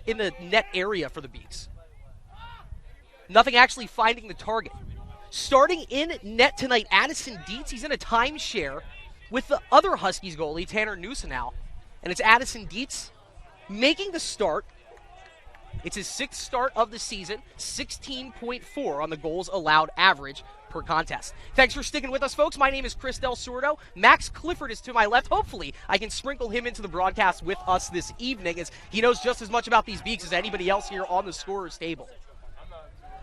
in the net area for the Beaks. Nothing actually finding the target. Starting in net tonight, Addison Dietz. He's in a timeshare with the other Huskies goalie, Tanner Newsonow. And it's Addison Dietz making the start. It's his 6th start of the season, 16.4 on the goals allowed average per contest. Thanks for sticking with us, folks. My name is Chris Del Sordo. Max Clifford is to my left. Hopefully, I can sprinkle him into the broadcast with us this evening, as he knows just as much about these Beaks as anybody else here on the scorer's table.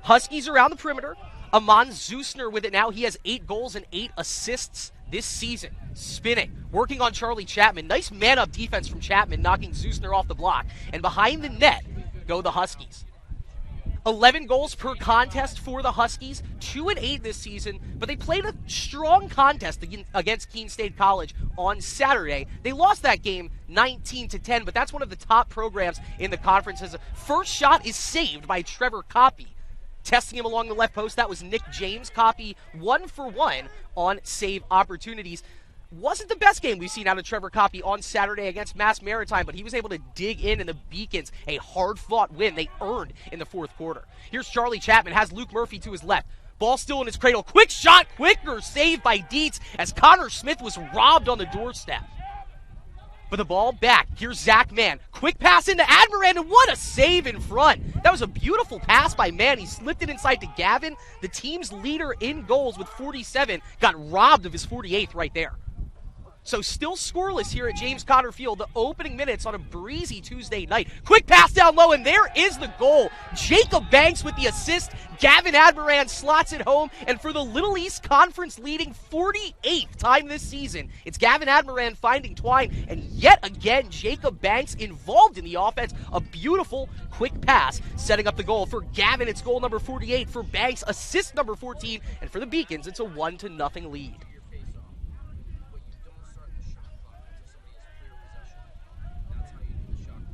Huskies around the perimeter. Amon Zusner with it now. He has 8 goals and 8 assists this season. Spinning, working on Charlie Chapman. Nice man-up defense from Chapman, knocking Zusner off the block. And behind the net go the Huskies. 11 goals per contest for the Huskies, 2-8 this season, but they played a strong contest against Keene State College on Saturday. They lost that game 19-10, but that's one of the top programs in the conference. His first shot is saved by Trevor Coppy. Testing him along the left post, that was Nick James. Coppy 1 for 1 on save opportunities. Wasn't the best game we've seen out of Trevor Coppy on Saturday against Mass Maritime, but he was able to dig in the Beacons, a hard-fought win they earned in the 4th quarter. Here's Charlie Chapman, has Luke Murphy to his left. Ball still in his cradle. Quick shot, quicker save by Dietz as Connor Smith was robbed on the doorstep. But the ball back. Here's Zach Mann. Quick pass into Admiran, and what a save in front. That was a beautiful pass by Mann. He slipped it inside to Gavin. The team's leader in goals with 47 got robbed of his 48th right there. So still scoreless here at James Conner Field, the opening minutes on a breezy Tuesday night. Quick pass down low, and there is the goal. Jacob Banks with the assist. Gavin Admiran slots it home, and for the Little East Conference leading 48th time this season, it's Gavin Admiran finding Twine, and yet again, Jacob Banks involved in the offense. A beautiful quick pass, setting up the goal. For Gavin, it's goal number 48. For Banks, assist number 14, and for the Beacons, it's a 1-0 lead.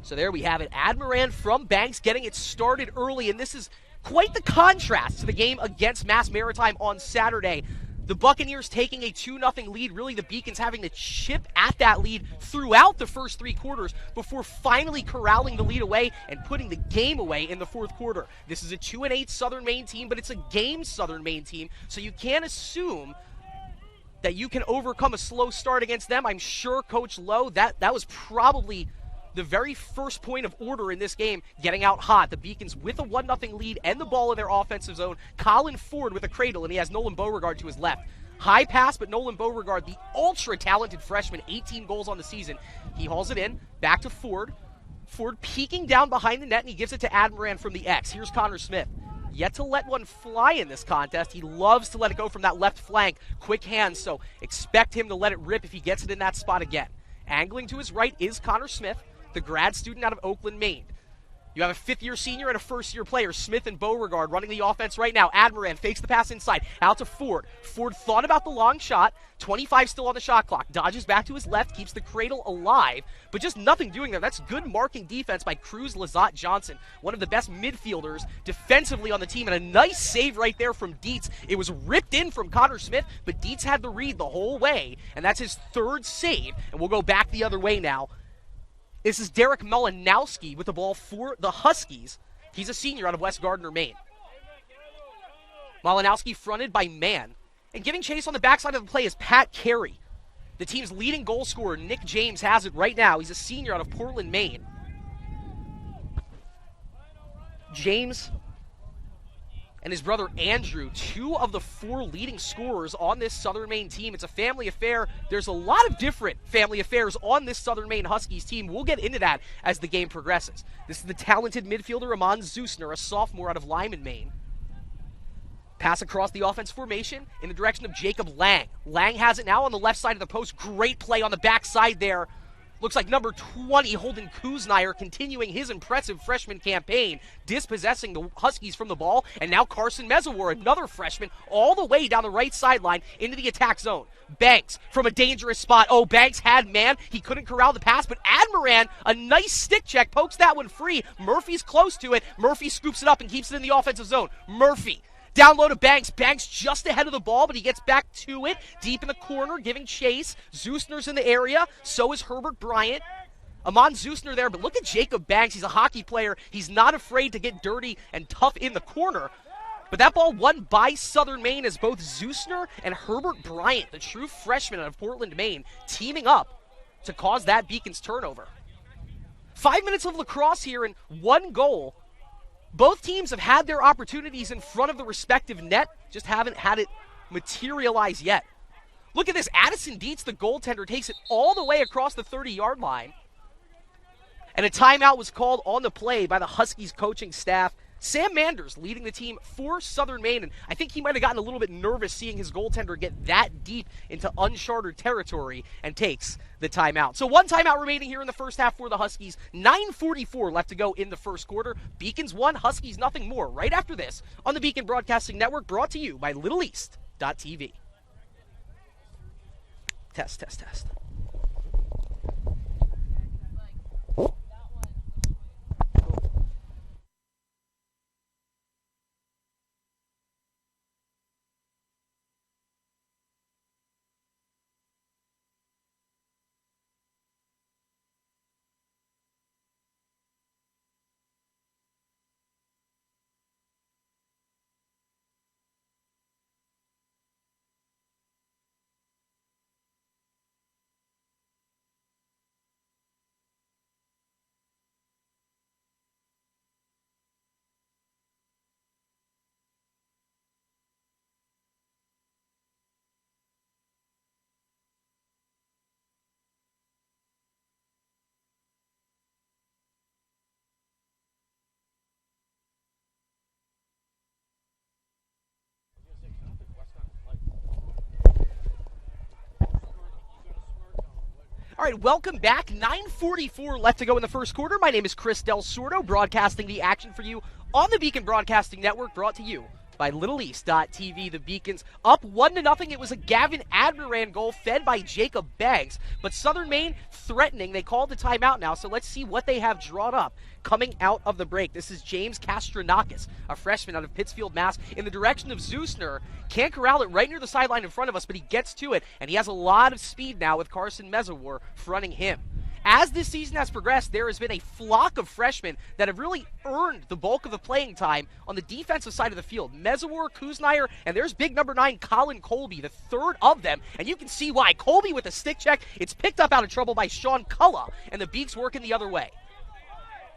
So there we have it. Admiran from Banks getting it started early, and this is quite the contrast to the game against Mass Maritime on Saturday. The Buccaneers taking a 2-0 lead, really the Beacons having to chip at that lead throughout the first 3 quarters before finally corralling the lead away and putting the game away in the 4th quarter. This is a 2-8 Southern Maine team, but it's a game Southern Maine team, so you can't assume that you can overcome a slow start against them. I'm sure Coach Lowe, that was probably the very first point of order in this game, getting out hot. The Beacons with a 1-0 lead and the ball in their offensive zone. Colin Ford with a cradle, and he has Nolan Beauregard to his left. High pass, but Nolan Beauregard, the ultra-talented freshman, 18 goals on the season. He hauls it in, back to Ford. Ford peeking down behind the net, and he gives it to Admiran from the X. Here's Connor Smith. Yet to let one fly in this contest. He loves to let it go from that left flank. Quick hands, so expect him to let it rip if he gets it in that spot again. Angling to his right is Connor Smith, the grad student out of Oakland, Maine. You have a 5th-year senior and a 1st-year player, Smith and Beauregard, running the offense right now. Admiran fakes the pass inside, out to Ford. Ford thought about the long shot. 25 still on the shot clock. Dodges back to his left, keeps the cradle alive, but just nothing doing there. That's good marking defense by Cruz Lazat Johnson, one of the best midfielders defensively on the team, and a nice save right there from Dietz. It was ripped in from Connor Smith, but Dietz had the read the whole way, and that's his 3rd save, and we'll go back the other way now. This is Derek Malinowski with the ball for the Huskies. He's a senior out of West Gardner, Maine. Malinowski fronted by Mann. And giving chase on the backside of the play is Pat Carey. The team's leading goal scorer, Nick James, has it right now. He's a senior out of Portland, Maine. James and his brother Andrew, 2 of the 4 leading scorers on this Southern Maine team. It's a family affair. There's a lot of different family affairs on this Southern Maine Huskies team. We'll get into that as the game progresses. This is the talented midfielder Amon Zusner, a sophomore out of Lyman, Maine. Pass across the offense formation in the direction of Jacob Lang. Lang has it now on the left side of the post. Great play on the backside there. Looks like number 20, Holden Kuznaier, continuing his impressive freshman campaign, dispossessing the Huskies from the ball. And now Carson Mezawar, another freshman, all the way down the right sideline into the attack zone. Banks from a dangerous spot. Oh, Banks had man. He couldn't corral the pass, but Admiran, a nice stick check, pokes that one free. Murphy's close to it. Murphy scoops it up and keeps it in the offensive zone. Murphy. Down low to Banks. Banks just ahead of the ball, but he gets back to it. Deep in the corner, giving chase. Zusner's in the area. So is Herbert Bryant. Amon Zusner there, but look at Jacob Banks. He's a hockey player. He's not afraid to get dirty and tough in the corner. But that ball won by Southern Maine as both Zusner and Herbert Bryant, the true freshman out of Portland, Maine, teaming up to cause that Beacons turnover. 5 minutes of lacrosse here and 1 goal. Both teams have had their opportunities in front of the respective net, just haven't had it materialize yet. Look at this. Addison Dietz, the goaltender, takes it all the way across the 30-yard line. And a timeout was called on the play by the Huskies coaching staff. Sam Manders leading the team for Southern Maine, and I think he might have gotten a little bit nervous seeing his goaltender get that deep into uncharted territory and takes the timeout. So 1 timeout remaining here in the first half for the Huskies. 9:44 left to go in the first quarter. Beacons 1, Huskies nothing more. Right after this on the Beacon Broadcasting Network, brought to you by LittleEast.tv. Test. All right, welcome back. 9:44 left to go in the first quarter. My name is Chris Del Sordo, broadcasting the action for you on the Beacon Broadcasting Network, brought to you by LittleEast.tv. The Beacons up 1-0. It was a Gavin Admiran goal fed by Jacob Banks. But Southern Maine threatening. They called the timeout now, so let's see what they have drawn up coming out of the break. This is James Kastronakis, a freshman out of Pittsfield, Mass, in the direction of Zusner. Can't corral it right near the sideline in front of us, but he gets to it, and he has a lot of speed now with Carson Mezawar fronting him. As this season has progressed, there has been a flock of freshmen that have really earned the bulk of the playing time on the defensive side of the field. Mezawar, Kuznaier, and there's big number 9, Colin Colby, the third of them, and you can see why. Colby with a stick check. It's picked up out of trouble by Sean Culla, and the Beaks working the other way.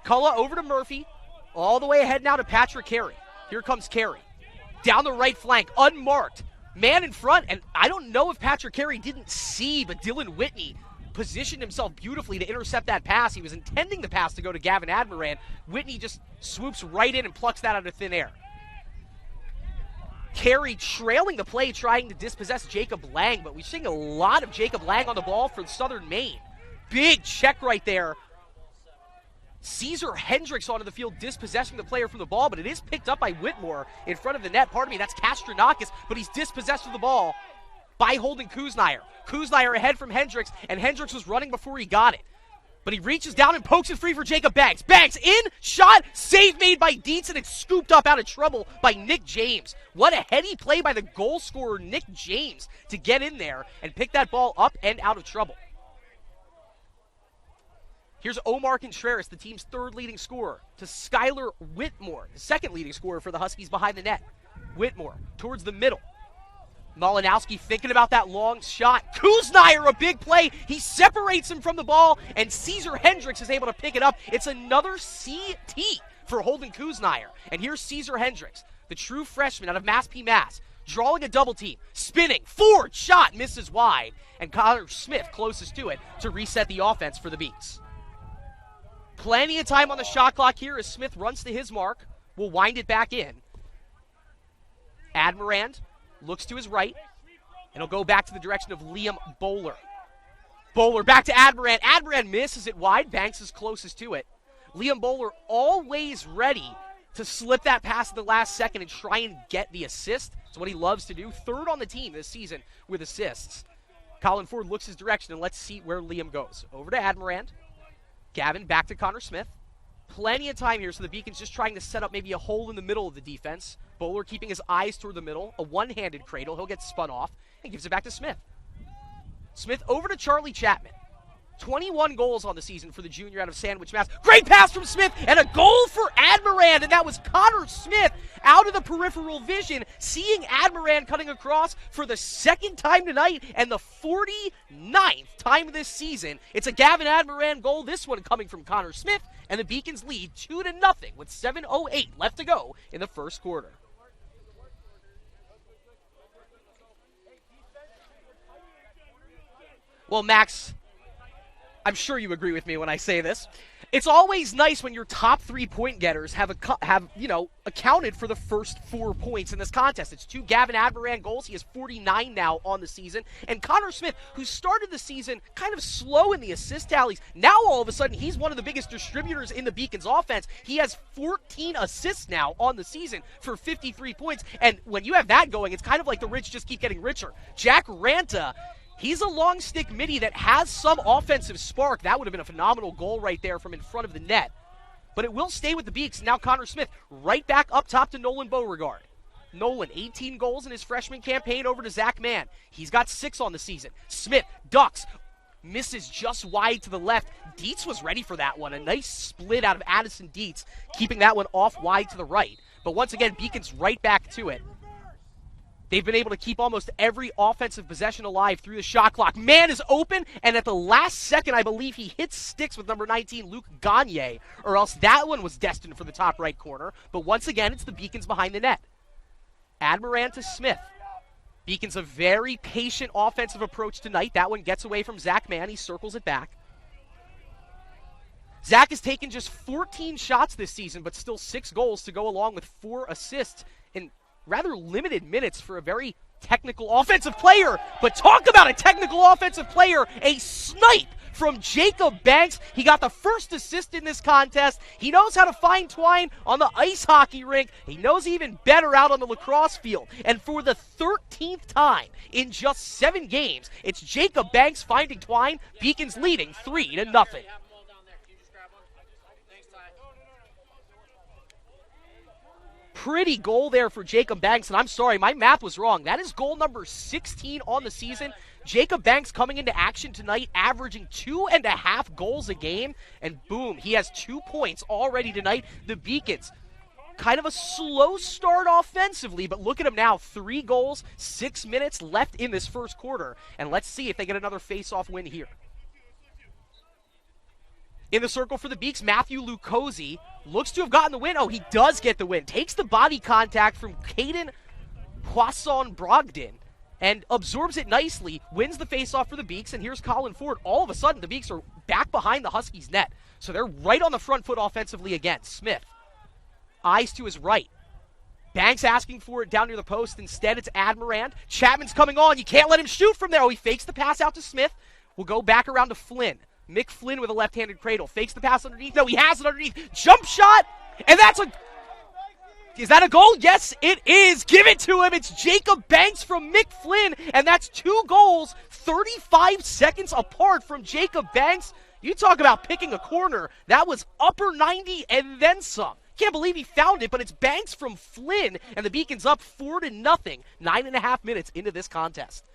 Culla over to Murphy, all the way ahead now to Patrick Carey. Here comes Carey. Down the right flank, unmarked. Man in front, and I don't know if Patrick Carey didn't see, but Dylan Whitney positioned himself beautifully to intercept that pass. He was intending the pass to go to Gavin Admiran. Whitney just swoops right in and plucks that out of thin air. Carey trailing the play, trying to dispossess Jacob Lang, but we're seeing a lot of Jacob Lang on the ball for Southern Maine. Big check right there. Caesar Hendricks onto the field, dispossessing the player from the ball, but it is picked up by Whitmore in front of the net. Pardon me, that's Kastronakis, but he's dispossessed of the ball by Holden Kuznaier. Kuznaier ahead from Hendricks, and Hendricks was running before he got it. But he reaches down and pokes it free for Jacob Banks. Banks in, shot, save made by Dietz, and it's scooped up out of trouble by Nick James. What a heady play by the goal scorer, Nick James, to get in there and pick that ball up and out of trouble. Here's Omar Contreras, the team's third leading scorer, to Skylar Whitmore, the second leading scorer for the Huskies behind the net. Whitmore towards the middle. Malinowski thinking about that long shot. Kuznaier, a big play. He separates him from the ball, and Caesar Hendricks is able to pick it up. It's another CT for Holden Kuznaier. And here's Caesar Hendricks, the true freshman out of Mass P. Mass, drawing a double team, spinning, forward shot, misses wide, and Connor Smith closest to it to reset the offense for the Beaks. Plenty of time on the shot clock here as Smith runs to his mark. Will wind it back in. Admirand looks to his right, and he'll go back to the direction of Liam Bowler. Bowler back to Admirand. Admirand misses it wide. Banks is closest to it. Liam Bowler always ready to slip that pass at the last second and try and get the assist. It's what he loves to do. Third on the team this season with assists. Colin Ford looks his direction, and let's see where Liam goes. Over to Admirand. Gavin back to Connor Smith. Plenty of time here, so the Beacons just trying to set up maybe a hole in the middle of the defense. Bowler keeping his eyes toward the middle. A one-handed cradle. He'll get spun off and gives it back to Smith. Smith over to Charlie Chapman. 21 goals on the season for the junior out of Sandwich, Mass. Great pass from Smith, and a goal for Admirand, and that was Connor Smith out of the peripheral vision, seeing Admirand cutting across for the second time tonight and the 49th time this season. It's a Gavin Admirand goal, this one coming from Connor Smith, and the Beacons lead 2-0 with 7:08 left to go in the first quarter. Well, Max, I'm sure you agree with me when I say this. It's always nice when your top 3 point getters have accounted for the first 4 points in this contest. It's 2 Gavin Admirand goals. He has 49 now on the season. And Connor Smith, who started the season kind of slow in the assist tallies, now all of a sudden he's one of the biggest distributors in the Beacons offense. He has 14 assists now on the season for 53 points. And when you have that going, it's kind of like the rich just keep getting richer. Jack Ranta, he's a long stick midi that has some offensive spark. That would have been a phenomenal goal right there from in front of the net. But it will stay with the Beaks. Now Connor Smith right back up top to Nolan Beauregard. Nolan, 18 goals in his freshman campaign over to Zach Mann. He's got 6 on the season. Smith ducks, misses just wide to the left. Dietz was ready for that one. A nice split out of Addison Dietz, keeping that one off wide to the right. But once again, Beacons right back to it. They've been able to keep almost every offensive possession alive through the shot clock. Man is open, and at the last second, I believe he hits sticks with number 19, Luke Gagne, or else that one was destined for the top right corner. But once again, it's the Beacons behind the net. Admirand to Smith. Beacons a very patient offensive approach tonight. That one gets away from Zach Mann. He circles it back. Zach has taken just 14 shots this season, but still 6 goals to go along with 4 assists in rather limited minutes for a very technical offensive player. But talk about a technical offensive player, a snipe from Jacob Banks. He got the first assist in this contest. He knows how to find twine on the ice hockey rink. He knows even better out on the lacrosse field. And for the 13th time in just 7 games, it's Jacob Banks finding twine. Beacons leading 3-0. Pretty goal there for Jacob Banks, and I'm sorry, my math was wrong. That is goal number 16 on the season. Jacob Banks coming into action tonight, averaging 2.5 goals a game, and boom, he has 2 points already tonight. The Beacons, kind of a slow start offensively, but look at him now, 3 goals, 6 minutes left in this first quarter, and let's see if they get another face-off win here. In the circle for the Beaks, Matthew Lucozzi looks to have gotten the win. Oh, he does get the win. Takes the body contact from Caden Poisson-Brogdon and absorbs it nicely, wins the faceoff for the Beaks, and here's Colin Ford. All of a sudden, the Beaks are back behind the Huskies' net, so they're right on the front foot offensively again. Smith, eyes to his right. Banks asking for it down near the post. Instead, it's Admirand. Chapman's coming on. You can't let him shoot from there. Oh, he fakes the pass out to Smith. We'll go back around to Flynn. Mick Flynn with a left-handed cradle. Fakes the pass underneath. No, he has it underneath. Jump shot. And that's a... Is that a goal? Yes, it is. Give it to him. It's Jacob Banks from Mick Flynn. And that's 2 goals, 35 seconds apart from Jacob Banks. You talk about picking a corner. That was upper 90 and then some. Can't believe he found it, but it's Banks from Flynn. And the Beacons up 4-0. 9.5 minutes into this contest.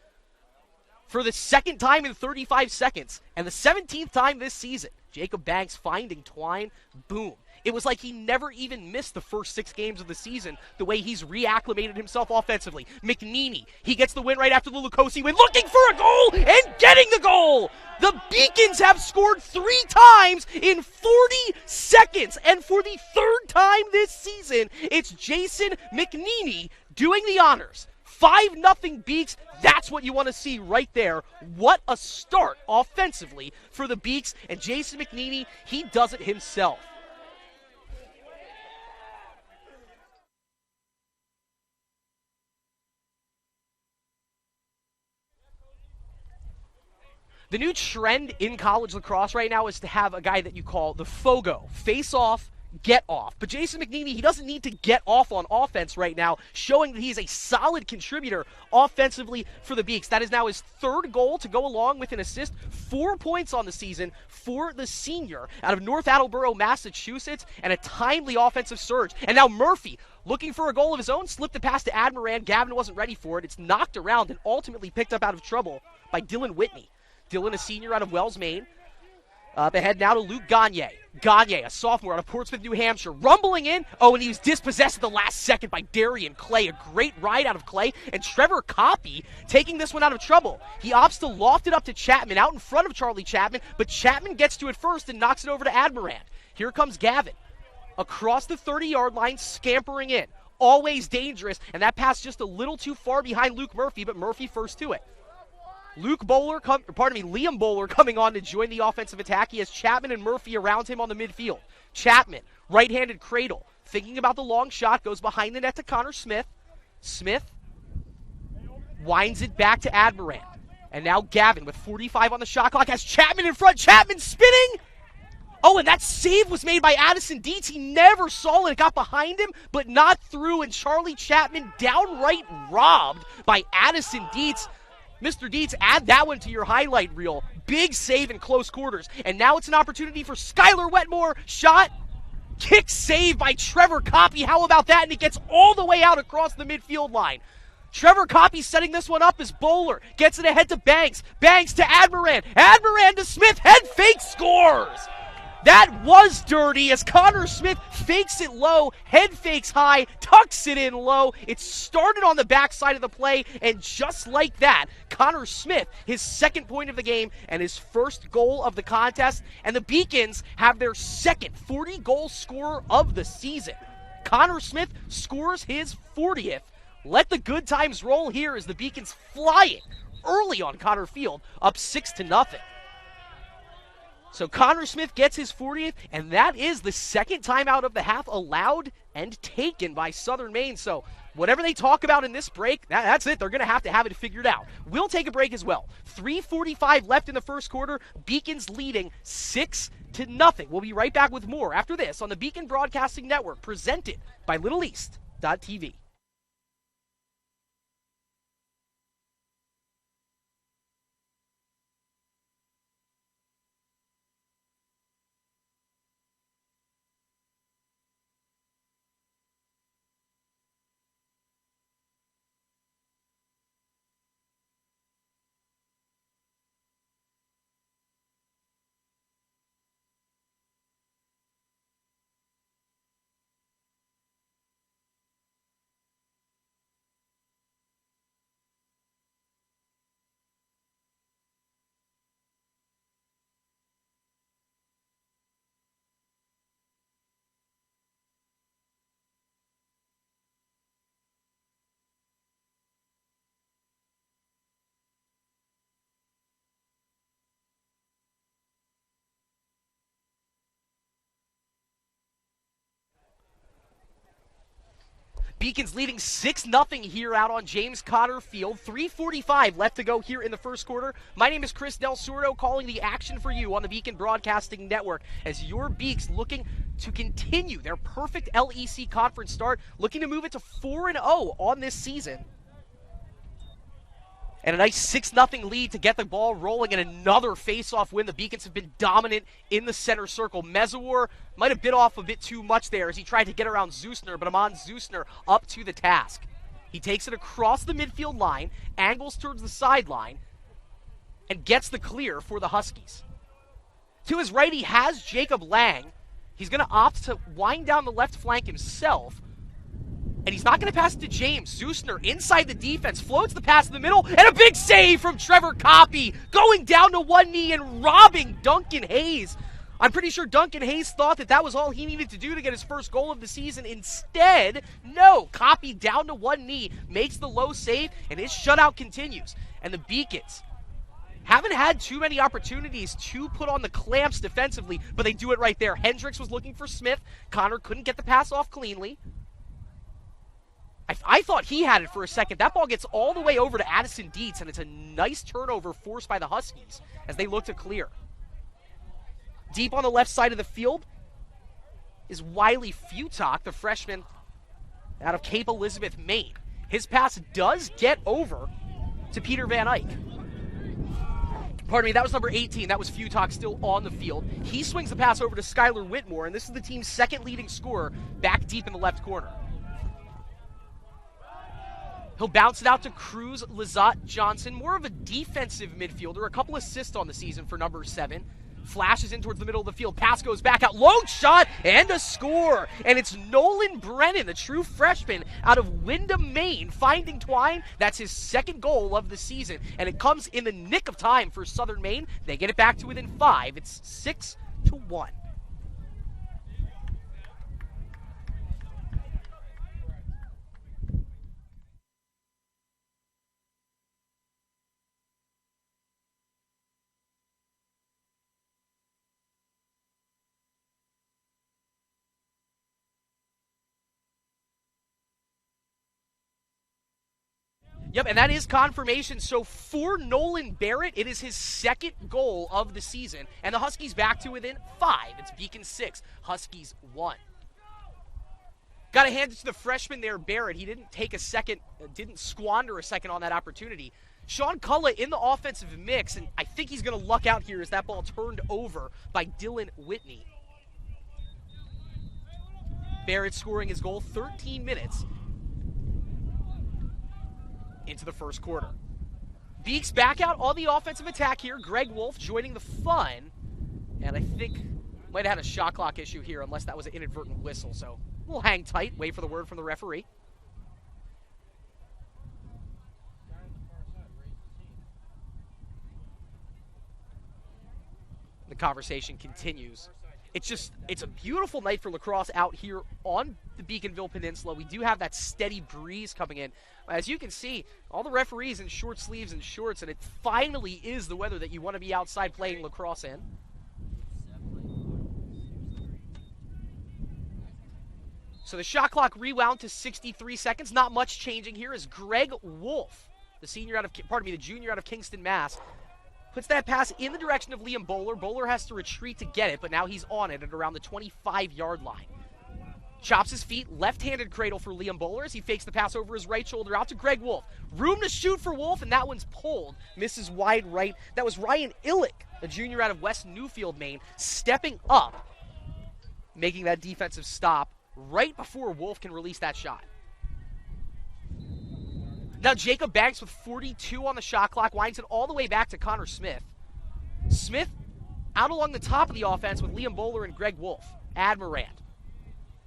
For the second time in 35 seconds, and the 17th time this season, Jacob Banks finding twine, boom. It was like he never even missed the first 6 games of the season, the way he's reacclimated himself offensively. McNeely, he gets the win right after the Lucozzi win, looking for a goal and getting the goal! The Beacons have scored 3 times in 40 seconds, and for the 3rd time this season, it's Jason McNeely doing the honors. 5-0 Beaks, that's what you want to see right there. What a start offensively for the Beaks, and Jason McNeely, he does it himself. The new trend in college lacrosse right now is to have a guy that you call the FOGO, face off, get off. But Jason McNeely, he doesn't need to get off on offense right now, showing that he's a solid contributor offensively for the Beaks. That is now his 3rd goal to go along with an assist, 4 points on the season for the senior out of North Attleboro, Massachusetts, and a timely offensive surge. And now Murphy, looking for a goal of his own, slipped the pass to Admirand. Gavin wasn't ready for it. It's knocked around and ultimately picked up out of trouble by Dylan Whitney. Dylan, a senior out of Wells, Maine. Up ahead now to Luke Gagne. Gagne, a sophomore out of Portsmouth, New Hampshire, rumbling in. Oh, and he was dispossessed at the last second by Darian Clay. A great ride out of Clay. And Trevor Coppy taking this one out of trouble. He opts to loft it up to Chapman out in front of Charlie Chapman, but Chapman gets to it first and knocks it over to Admirand. Here comes Gavin. Across the 30-yard line, scampering in. Always dangerous, and that pass just a little too far behind Luke Murphy, but Murphy first to it. Liam Bowler coming on to join the offensive attack. He has Chapman and Murphy around him on the midfield. Chapman, right-handed cradle, thinking about the long shot, goes behind the net to Connor Smith. Smith winds it back to Admirand. And now Gavin with 45 on the shot clock has Chapman in front. Chapman spinning! Oh, and that save was made by Addison Dietz. He never saw it. It got behind him, but not through. And Charlie Chapman downright robbed by Addison Dietz. Mr. Dietz, add that one to your highlight reel. Big save in close quarters. And now it's an opportunity for Skylar Wetmore. Shot, kick, save by Trevor Coppy. How about that? And it gets all the way out across the midfield line. Trevor Coppy setting this one up as Bowler gets it ahead to Banks. Banks to Admirand. Admirand to Smith. Head fake, scores. That was dirty as Connor Smith fakes it low, head fakes high, tucks it in low. It started on the backside of the play, and just like that, Connor Smith, his second point of the game and his first goal of the contest, and the Beacons have their second 40-goal scorer of the season. Connor Smith scores his 40th. Let the good times roll here as the Beacons fly it early on Connor Field, up 6-0. So Connor Smith gets his 40th, and that is the second timeout of the half allowed and taken by Southern Maine. So whatever they talk about in this break, that's it. They're going to have it figured out. We'll take a break as well. 3:45 left in the first quarter. Beacons leading 6-0. We'll be right back with more after this on the Beacon Broadcasting Network, presented by LittleEast.tv. Beacons leading 6-0 here out on James Cotter Field. 3:45 left to go here in the first quarter. My name is Chris Del Sordo, calling the action for you on the Beacon Broadcasting Network as your Beaks looking to continue their perfect LEC conference start, looking to move it to 4-0 on this season. And a nice 6-0 lead to get the ball rolling, and another face-off win. The Beacons have been dominant in the center circle. Mezawar might have bit off a bit too much there as he tried to get around Zusner, but Amon Zusner up to the task. He takes it across the midfield line, angles towards the sideline, and gets the clear for the Huskies. To his right, he has Jacob Lang. He's going to opt to wind down the left flank himself, and he's not going to pass it to James. Zusner inside the defense, floats the pass in the middle, and a big save from Trevor Coppy, going down to one knee and robbing Duncan Hayes. I'm pretty sure Duncan Hayes thought that was all he needed to do to get his first goal of the season. Instead, no, Coppy down to one knee, makes the low save, and his shutout continues. And the Beacons haven't had too many opportunities to put on the clamps defensively, but they do it right there. Hendricks was looking for Smith. Connor couldn't get the pass off cleanly. I thought he had it for a second. That ball gets all the way over to Addison Dietz, and it's a nice turnover forced by the Huskies as they look to clear. Deep on the left side of the field is Wiley Futok, the freshman out of Cape Elizabeth, Maine. His pass does get over to Peter Van Eyck. Pardon me, that was number 18. That was Futok still on the field. He swings the pass over to Skylar Whitmore, and this is the team's second leading scorer back deep in the left corner. He'll bounce it out to Cruz Lazat Johnson, more of a defensive midfielder, a couple assists on the season for number 7. Flashes in towards the middle of the field. Pass goes back out. Long shot and a score. And it's Nolan Brennan, the true freshman out of Windham, Maine, finding Twine. That's his second goal of the season. And it comes in the nick of time for Southern Maine. They get it back to within 5. It's 6-1. Yep, and that is confirmation. So for Nolan Barrett, it is his second goal of the season. And the Huskies back to within 5. It's Beacon 6, Huskies 1. Got to hand it to the freshman there, Barrett. He didn't take a second, didn't squander a second on that opportunity. Sean Culla in the offensive mix, and I think he's going to luck out here as that ball turned over by Dylan Whitney. Barrett scoring his goal 13 minutes into the first quarter. Beaks back out on the offensive attack here. Greg Wolf joining the fun. And I think might have had a shot clock issue here unless that was an inadvertent whistle. So we'll hang tight, wait for the word from the referee. The conversation continues. It's a beautiful night for lacrosse out here on the Beaconville Peninsula. We do have that steady breeze coming in. As you can see, all the referees in short sleeves and shorts, and it finally is the weather that you want to be outside playing lacrosse in. So the shot clock rewound to 63 seconds. Not much changing here as Greg Wolf, the junior out of Kingston, Mass, puts that pass in the direction of Liam Bowler. Bowler has to retreat to get it, but now he's on it at around the 25-yard line. Chops his feet, left-handed cradle for Liam Bowler as he fakes the pass over his right shoulder out to Greg Wolf. Room to shoot for Wolf, and that one's pulled. Misses wide right. That was Ryan Illick, a junior out of West Newfield, Maine, stepping up, making that defensive stop right before Wolf can release that shot. Now Jacob Banks with 42 on the shot clock winds it all the way back to Connor Smith. Smith out along the top of the offense with Liam Bowler and Greg Wolf. Admirand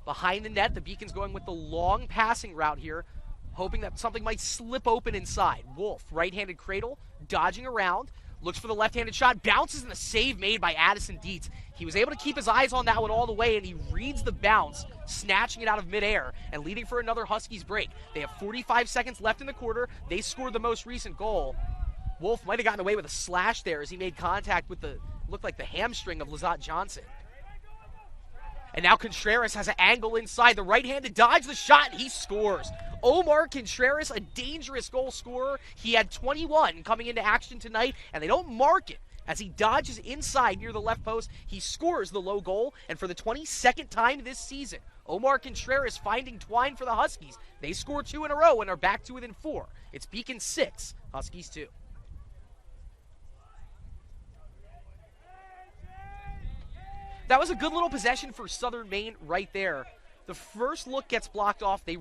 behind the net. The Beacons going with the long passing route here, hoping that something might slip open inside. Wolf, right-handed cradle, dodging around, looks for the left-handed shot, bounces, and a save made by Addison Dietz. He was able to keep his eyes on that one all the way, and he reads the bounce, snatching it out of midair and leading for another Huskies break. They have 45 seconds left in the quarter. They scored the most recent goal. Wolf might have gotten away with a slash there as he made contact with looked like the hamstring of Lazat Johnson. And now Contreras has an angle inside. The right-handed dodge the shot, and he scores. Omar Contreras, a dangerous goal scorer. He had 21 coming into action tonight, and they don't mark it. As he dodges inside near the left post, he scores the low goal, and for the 22nd time this season, Omar Contreras finding Twine for the Huskies. They score 2 in a row and are back to within 4. It's Beacon 6, Huskies 2. That was a good little possession for Southern Maine right there. The first look gets blocked off. They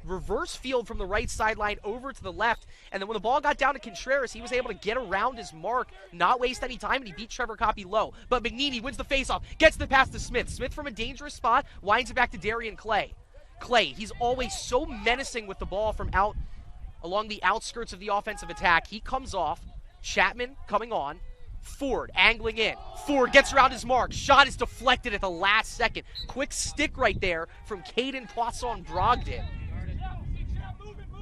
reverse field from the right sideline over to the left. And then when the ball got down to Contreras, he was able to get around his mark, not waste any time, and he beat Trevor Coppi low. But McNeely wins the faceoff, gets the pass to Smith. Smith from a dangerous spot, winds it back to Darian Clay. Clay, he's always so menacing with the ball from out along the outskirts of the offensive attack. He comes off. Chapman coming on. Ford angling in. Ford gets around his mark. Shot is deflected at the last second. Quick stick right there from Caden Poisson-Brogdon.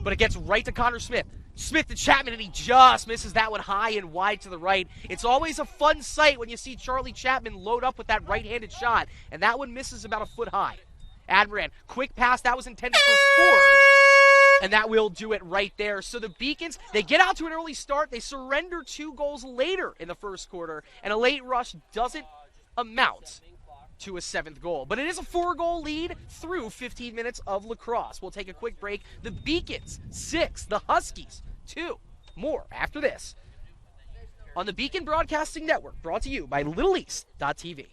But it gets right to Connor Smith. Smith to Chapman, and he just misses that one high and wide to the right. It's always a fun sight when you see Charlie Chapman load up with that right-handed shot, and that one misses about a foot high. Admiran, quick pass, that was intended for Ford. And that will do it right there. So the Beacons, they get out to an early start. They surrender 2 goals later in the first quarter. And a late rush doesn't amount to a 7th goal. But it is a 4-goal lead through 15 minutes of lacrosse. We'll take a quick break. The Beacons, 6. The Huskies, 2. More after this on the Beacon Broadcasting Network, brought to you by LittleEast.tv.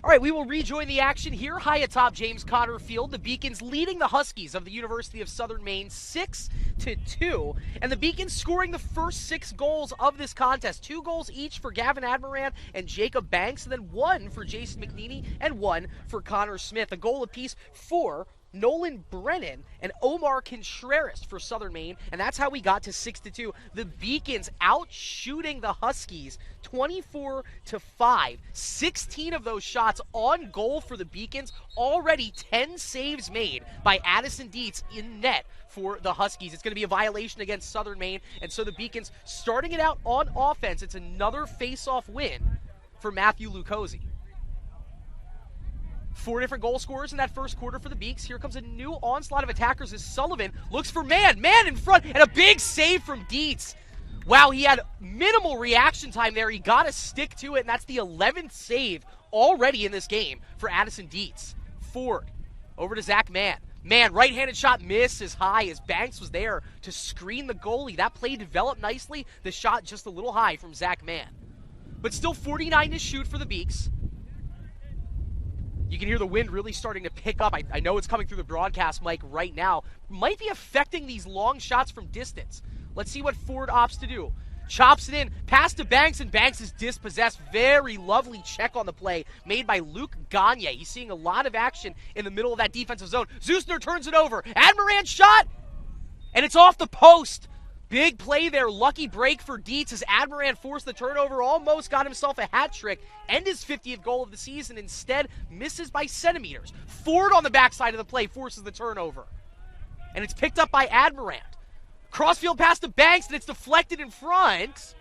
All right, we will rejoin the action here high atop James Conner Field. The Beacons leading the Huskies of the University of Southern Maine 6-2. And the Beacons scoring the first 6 goals of this contest. 2 goals each for Gavin Admiran and Jacob Banks, and then 1 for Jason McNeely and 1 for Connor Smith. A goal apiece for Nolan Brennan and Omar Contreras for Southern Maine, and that's how we got to 6-2. The Beacons out shooting the Huskies 24-5. 16 of those shots on goal for the Beacons. Already 10 saves made by Addison Dietz in net for the Huskies. It's going to be a violation against Southern Maine, and so the Beacons starting it out on offense. It's another face-off win for Matthew Lucozzi. 4 different goal scorers in that first quarter for the Beaks. Here comes a new onslaught of attackers as Sullivan looks for man in front, and a big save from Dietz. Wow, he had minimal reaction time there. He got to stick to it, and that's the 11th save already in this game for Addison Dietz. Ford over to Zach Mann. Mann, right-handed shot missed as high as Banks was there to screen the goalie. That play developed nicely. The shot just a little high from Zach Mann. But still 49 to shoot for the Beaks. You can hear the wind really starting to pick up. I know it's coming through the broadcast mic right now. Might be affecting these long shots from distance. Let's see what Ford opts to do. Chops it in, pass to Banks, and Banks is dispossessed. Very lovely check on the play made by Luke Gagne. He's seeing a lot of action in the middle of that defensive zone. Zusner turns it over. Admiran shot, and it's off the post. Big play there, lucky break for Dietz as Admiran forced the turnover, almost got himself a hat trick and his 50th goal of the season. Instead, misses by centimeters. Ford on the backside of the play forces the turnover, and it's picked up by Admiran. Crossfield pass to Banks, and it's deflected in front.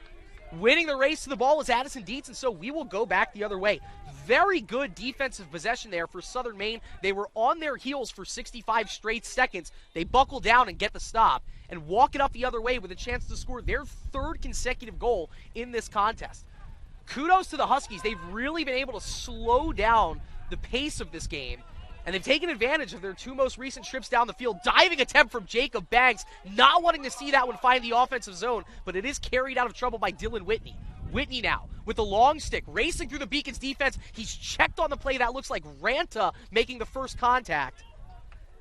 Winning the race to the ball is Addison Dietz, and so we will go back the other way. Very good defensive possession there for Southern Maine. They were on their heels for 65 straight seconds. They buckle down and get the stop and walk it up the other way with a chance to score their 3rd consecutive goal in this contest. Kudos to the Huskies. They've really been able to slow down the pace of this game, and they've taken advantage of their 2 most recent trips down the field. Diving attempt from Jacob Banks, not wanting to see that one find the offensive zone, but it is carried out of trouble by Dylan Whitney. Whitney now with the long stick, racing through the Beacons defense. He's checked on the play. That looks like Ranta making the first contact.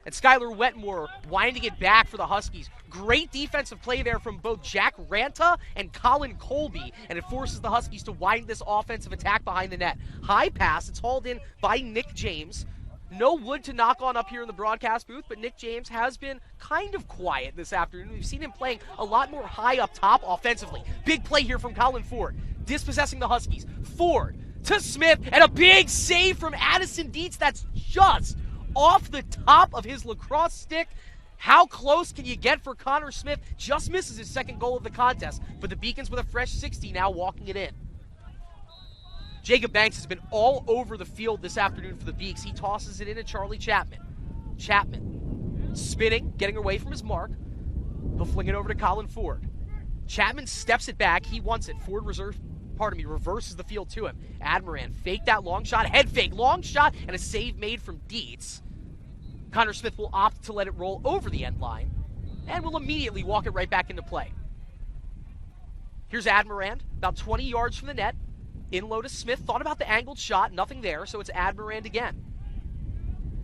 And Skylar Wetmore winding it back for the Huskies. Great defensive play there from both Jack Ranta and Colin Colby, and it forces the Huskies to wind this offensive attack behind the net. High pass, it's hauled in by Nick James. No wood to knock on up here in the broadcast booth, but Nick James has been kind of quiet this afternoon. We've seen him playing a lot more high up top offensively. Big play here from Colin Ford, dispossessing the Huskies. Ford to Smith, and a big save from Addison Dietz. That's just off the top of his lacrosse stick. How close can you get for Connor Smith? Just misses his 2nd goal of the contest, but the Beacons with a fresh 60 now walking it in. Jacob Banks has been all over the field this afternoon for the Beaks. He tosses it in to Charlie Chapman. Chapman spinning, getting away from his mark. He'll fling it over to Colin Ford. Chapman steps it back. He wants it. Ford reverses the field to him. Admiran faked that long shot, head fake, long shot, and a save made from Dietz. Connor Smith will opt to let it roll over the end line and will immediately walk it right back into play. Here's Admiran, about 20 yards from the net. In low to Smith, thought about the angled shot, nothing there, so it's Admiran again.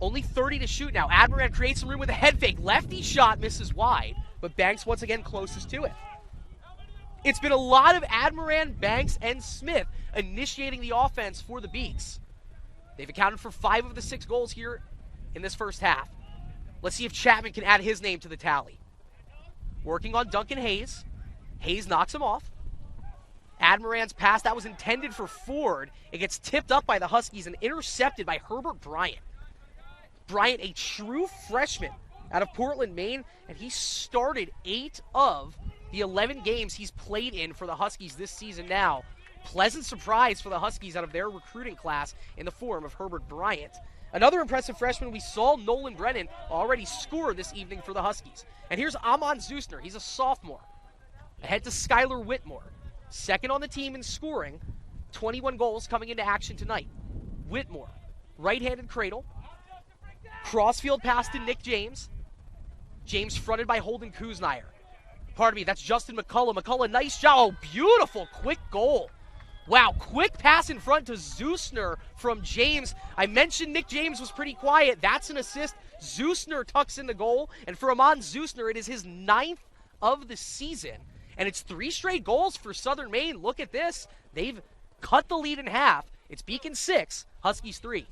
Only 30 to shoot now. Admiran creates some room with a head fake. Lefty shot misses wide, but Banks once again closest to it. It's been a lot of Admiran, Banks, and Smith initiating the offense for the Beaks. They've accounted for 5 of the 6 goals here in this first half. Let's see if Chapman can add his name to the tally. Working on Duncan Hayes. Hayes knocks him off. Admiran's pass, that was intended for Ford. It gets tipped up by the Huskies and intercepted by Herbert Bryant. Bryant, a true freshman out of Portland, Maine, and he started 8 of the 11 games he's played in for the Huskies this season now. Pleasant surprise for the Huskies out of their recruiting class in the form of Herbert Bryant. Another impressive freshman we saw, Nolan Brennan, already scored this evening for the Huskies. And here's Amon Zusner. He's a sophomore. Ahead to Skylar Whitmore. 2nd on the team in scoring. 21 goals coming into action tonight. Whitmore, right-handed cradle. Crossfield pass to Nick James. James fronted by Holden Kuznire. Pardon me, that's Justin McCullough. McCullough, nice shot. Oh, beautiful, quick goal. Wow, quick pass in front to Zusner from James. I mentioned Nick James was pretty quiet. That's an assist. Zusner tucks in the goal, and for Amon Zusner, it is his 9th of the season. And it's 3 straight goals for Southern Maine. Look at this. They've cut the lead in half. It's Beacon 6, Huskies 3.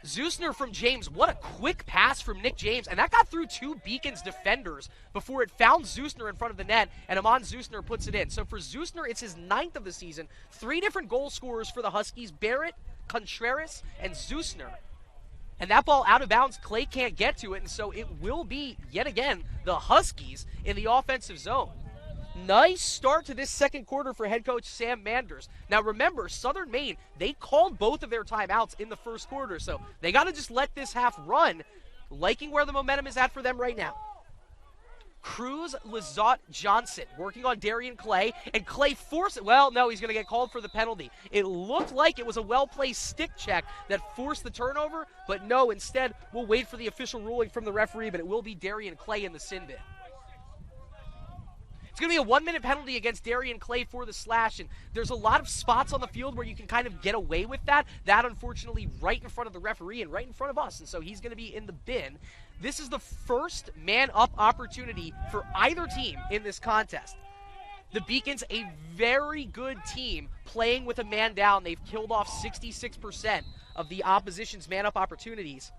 Zusner from James. What a quick pass from Nick James. And that got through 2 Beacons defenders before it found Zusner in front of the net, and Amon Zusner puts it in. So for Zusner, it's his 9th of the season. 3 different goal scorers for the Huskies: Barrett, Contreras, and Zusner. And that ball out of bounds, Clay can't get to it, and so it will be, yet again, the Huskies in the offensive zone. Nice start to this second quarter for head coach Sam Manders. Now remember, Southern Maine, they called both of their timeouts in the first quarter, so they got to just let this half run, liking where the momentum is at for them right now. Cruz, Lizotte, Johnson working on Darian Clay, and Clay forced it. Well, no, he's going to get called for the penalty. It looked like it was a well-placed stick check that forced the turnover, but no, instead, we'll wait for the official ruling from the referee, but it will be Darian Clay in the sin bin. It's going to be a 1-minute penalty against Darian Clay for the slash, and there's a lot of spots on the field where you can kind of get away with that. That, unfortunately, right in front of the referee and right in front of us, and so he's going to be in the bin. This is the first man-up opportunity for either team in this contest. The Beacons, a very good team, playing with a man down. They've killed off 66% of the opposition's man-up opportunities.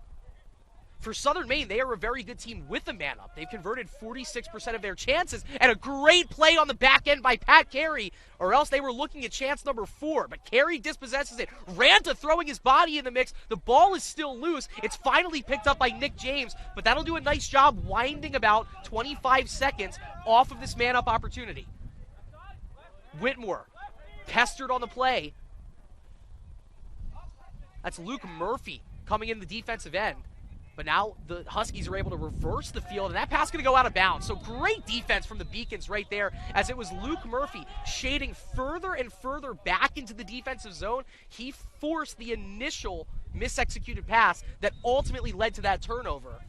For Southern Maine, they are a very good team with a man-up. They've converted 46% of their chances, and a great play on the back end by Pat Carey, or else they were looking at chance number 4. But Carey dispossesses it. Ranta throwing his body in the mix. The ball is still loose. It's finally picked up by Nick James, but that'll do a nice job winding about 25 seconds off of this man-up opportunity. Whitmore, pestered on the play. That's Luke Murphy coming in the defensive end. But now the Huskies are able to reverse the field, and that pass is going to go out of bounds. So great defense from the Beacons right there, as it was Luke Murphy shading further and further back into the defensive zone. He forced the initial misexecuted pass that ultimately led to that turnover.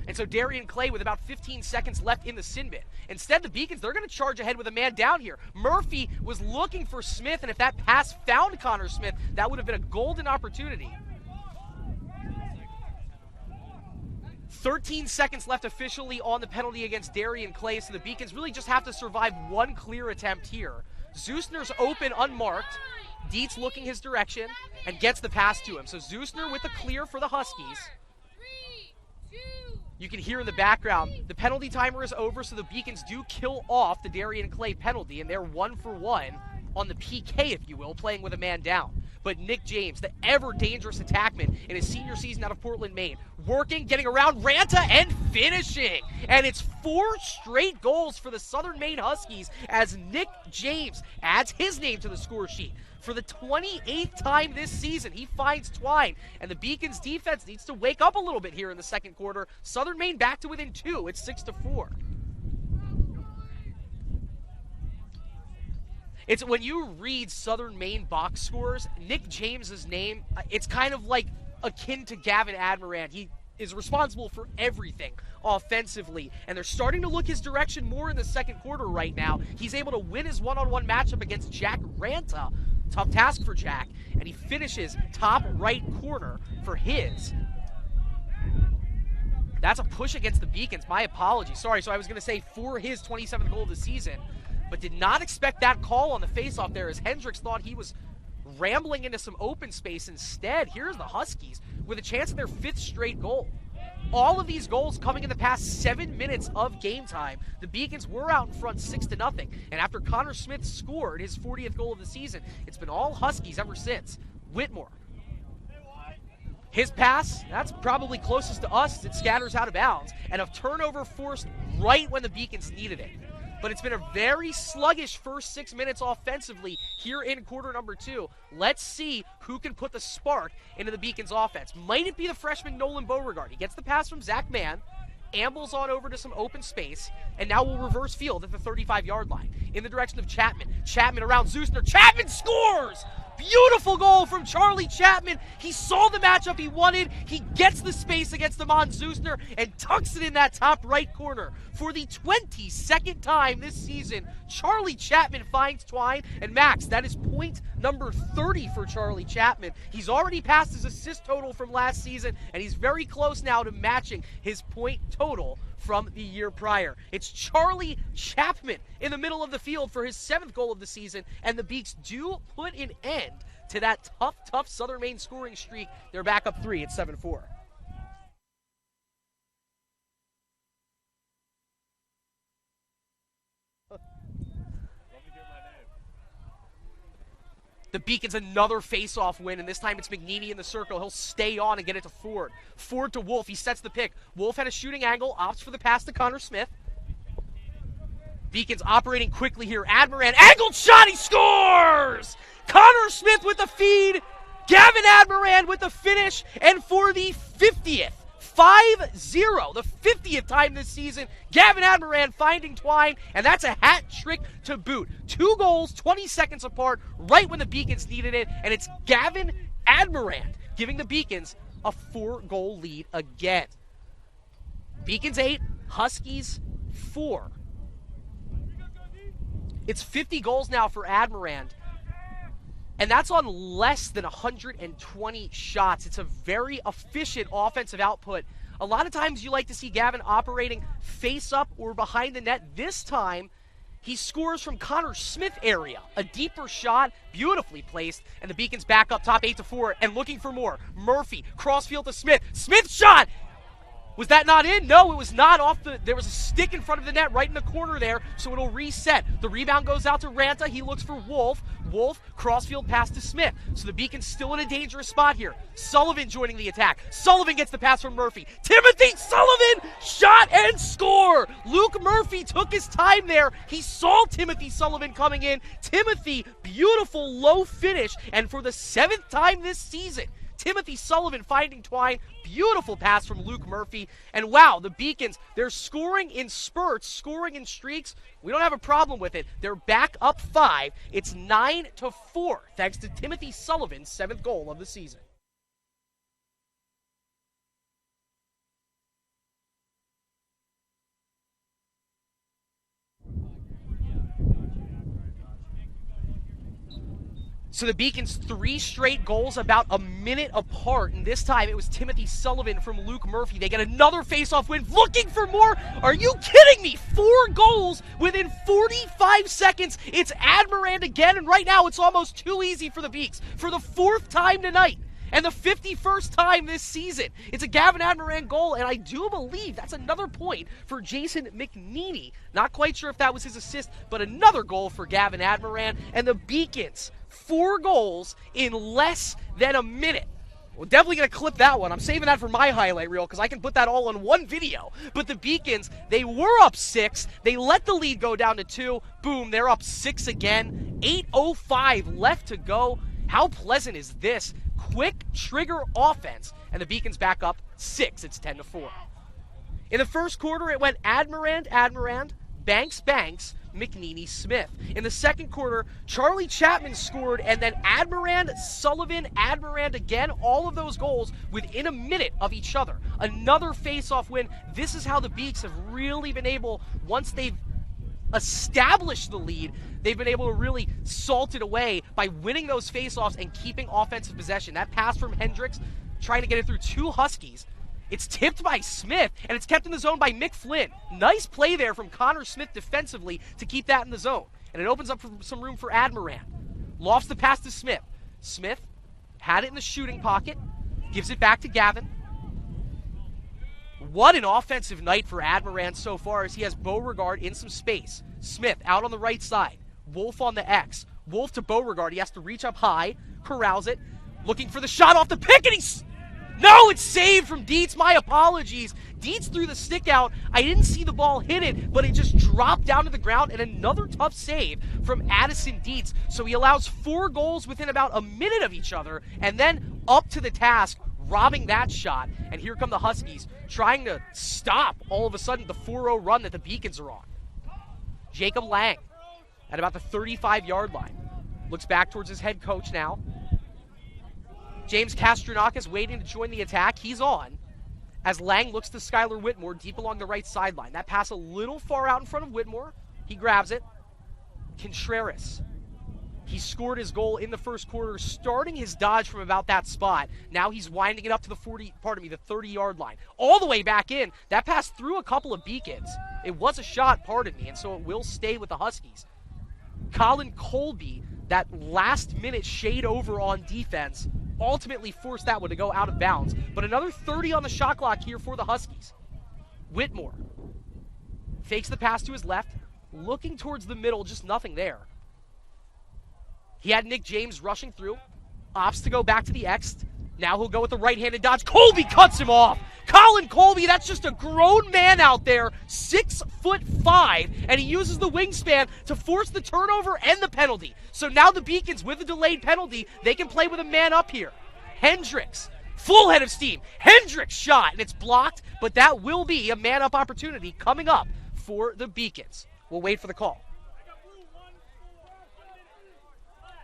And so Darian Clay with about 15 seconds left in the sin bin. Instead, the Beacons, they're going to charge ahead with a man down here. Murphy was looking for Smith, and if that pass found Connor Smith, that would have been a golden opportunity. 13 seconds left officially on the penalty against Darian Clay, so the Beacons really just have to survive one clear attempt here. Zusner's open, unmarked. Dietz looking his direction and gets the pass to him. So Zusner with the clear for the Huskies. You can hear in the background, the penalty timer is over, so the Beacons do kill off the Darian Clay penalty, and they're 1 for 1 on the PK, if you will, playing with a man down. But Nick James, the ever-dangerous attackman in his senior season out of Portland, Maine, working, getting around Ranta, and finishing. And it's 4 straight goals for the Southern Maine Huskies as Nick James adds his name to the score sheet. For the 28th time this season, he finds twine, and the Beacons' defense needs to wake up a little bit here in the second quarter. Southern Maine back to within 2. It's 6-4. It's when you read Southern Maine box scores, Nick James's name, it's kind of like akin to Gavin Admirand. He is responsible for everything offensively, and they're starting to look his direction more in the second quarter right now. He's able to win his one-on-one matchup against Jack Ranta. Tough task for Jack, and he finishes top right corner for his. That's a push against the Beacons. My apologies. Sorry, so I was going to say for his 27th goal of the season, but did not expect that call on the faceoff there, as Hendricks thought he was rambling into some open space. Instead, here's the Huskies with a chance at their 5th straight goal. All of these goals coming in the past 7 minutes of game time. The Beacons were out in front 6-0, and after Connor Smith scored his 40th goal of the season, it's been all Huskies ever since. Whitmore. His pass, that's probably closest to us as it scatters out of bounds, and a turnover forced right when the Beacons needed it. But it's been a very sluggish first 6 minutes offensively here in quarter number 2. Let's see who can put the spark into the Beacons offense. Might it be the freshman Nolan Beauregard? He gets the pass from Zach Mann, ambles on over to some open space, and now will reverse field at the 35-yard line in the direction of Chapman. Chapman around Zusner. Chapman scores! Beautiful goal from Charlie Chapman. He saw the matchup he wanted. He gets the space against Amon Zusner and tucks it in that top right corner. For the 22nd time this season, Charlie Chapman finds Twine. And Max, that is point number 30 for Charlie Chapman. He's already passed his assist total from last season, and he's very close now to matching his point total from the year prior. It's Charlie Chapman in the middle of the field for his 7th goal of the season, and the Beaks do put an end to that tough Southern Maine scoring streak. They're back up 3 at 7-4. The Beacons another face-off win, and this time it's McNeely in the circle. He'll stay on and get it to Ford. Ford to Wolf. He sets the pick. Wolf had a shooting angle, opts for the pass to Connor Smith. Beacons operating quickly here. Admiran, angled shot, he scores! Connor Smith with the feed. Gavin Admiran with the finish, and for the 50th, 5-0, the 50th time this season, Gavin Admiran finding Twine, and that's a hat trick to boot. 2 goals, 20 seconds apart, right when the Beacons needed it, and it's Gavin Admiran giving the Beacons a 4-goal lead again. Beacons 8, Huskies 4. It's 50 goals now for Admiran, and that's on less than 120 shots. It's a very efficient offensive output. A lot of times you like to see Gavin operating face-up or behind the net. This time, he scores from Connor Smith area. A deeper shot, beautifully placed, and the Beacons back up top 8-4 and looking for more. Murphy, crossfield to Smith. Smith shot! Was that not in? No, it was not off the... There was a stick in front of the net right in the corner there, so it'll reset. The rebound goes out to Ranta. He looks for Wolf. Wolf, crossfield pass to Smith. So the Beacons still in a dangerous spot here. Sullivan joining the attack. Sullivan gets the pass from Murphy. Timothy Sullivan, shot and score! Luke Murphy took his time there. He saw Timothy Sullivan coming in. Timothy, beautiful low finish, and for the 7th time this season, Timothy Sullivan finding Twine. Beautiful pass from Luke Murphy. And wow, the Beacons, they're scoring in spurts, scoring in streaks. We don't have a problem with it. They're back up 5. It's 9-4, thanks to Timothy Sullivan's 7th goal of the season. So the Beacons 3 straight goals about a minute apart, and this time it was Timothy Sullivan from Luke Murphy. They get another face-off win, looking for more. Are you kidding me? 4 goals within 45 seconds. It's Admiran again, and right now it's almost too easy for the Beaks. For the 4th time tonight, and the 51st time this season. It's a Gavin Admiran goal, and I do believe that's another point for Jason McNeely. Not quite sure if that was his assist, but another goal for Gavin Admiran, and the Beacons 4 goals in less than a minute. We're definitely going to clip that one. I'm saving that for my highlight reel because I can put that all in one video. But the Beacons, they were up 6. They let the lead go down to 2. Boom, they're up 6 again. 8:05 left to go. How pleasant is this? Quick trigger offense. And the Beacons back up 6. It's 10-4. In the first quarter, it went Admiran, Banks, McNeely, Smith. In the second quarter, Charlie Chapman scored, and then Admiran, Sullivan, Admiran again. All of those goals within a minute of each other. Another face-off win. This is how the Beaks have really been able, once they've established the lead, they've been able to really salt it away by winning those face-offs and keeping offensive possession. That pass from Hendricks, trying to get it through 2 Huskies. It's tipped by Smith, and it's kept in the zone by Mick Flynn. Nice play there from Connor Smith defensively to keep that in the zone. And it opens up some room for Admiran. Lofts the pass to Smith. Smith had it in the shooting pocket, gives it back to Gavin. What an offensive night for Admiran so far as he has Beauregard in some space. Smith out on the right side. Wolf on the X. Wolf to Beauregard. He has to reach up high, corrals it, looking for the shot off the pick, and no, it's saved from Dietz. My apologies. Dietz threw the stick out. I didn't see the ball hit it, but it just dropped down to the ground, and another tough save from Addison Dietz. So he allows 4 goals within about a minute of each other, and then up to the task, robbing that shot. And here come the Huskies, trying to stop, all of a sudden, the 4-0 run that the Beacons are on. Jacob Lang at about the 35-yard line. Looks back towards his head coach now. James Kastronakis waiting to join the attack. He's on. As Lang looks to Skylar Whitmore deep along the right sideline. That pass a little far out in front of Whitmore. He grabs it. Contreras. He scored his goal in the first quarter, starting his dodge from about that spot. Now he's winding it up to the 30-yard line. All the way back in. That pass through a couple of beacons. It was a shot, pardon me, and so it will stay with the Huskies. Colin Colby, that last-minute shade over on defense, ultimately forced that one to go out of bounds. But another 30 on the shot clock here for the Huskies. Whitmore fakes the pass to his left, looking towards the middle, just nothing there. He had Nick James rushing through, opts to go back to the X. Now he'll go with the right-handed dodge. Colby cuts him off. Colin Colby, that's just a grown man out there, 6'5", and he uses the wingspan to force the turnover and the penalty. So now the Beacons, with a delayed penalty, they can play with a man up here. Hendricks, full head of steam. Hendricks shot, and it's blocked, but that will be a man-up opportunity coming up for the Beacons. We'll wait for the call.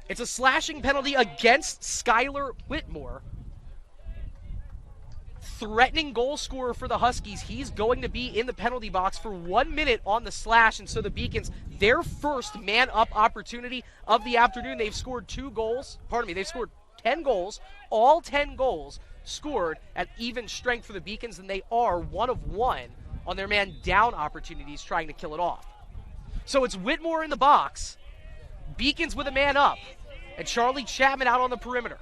It's a slashing penalty against Skylar Whitmore. Threatening goal scorer for the Huskies. He's going to be in the penalty box for 1 minute on the slash, and so the Beacons, their first man-up opportunity of the afternoon. They've scored 2 goals. Pardon me, they've scored 10 goals. All 10 goals scored at even strength for the Beacons, and they are 1 of 1 on their man-down opportunities trying to kill it off. So it's Whitmore in the box. Beacons with a man up. And Charlie Chapman out on the perimeter.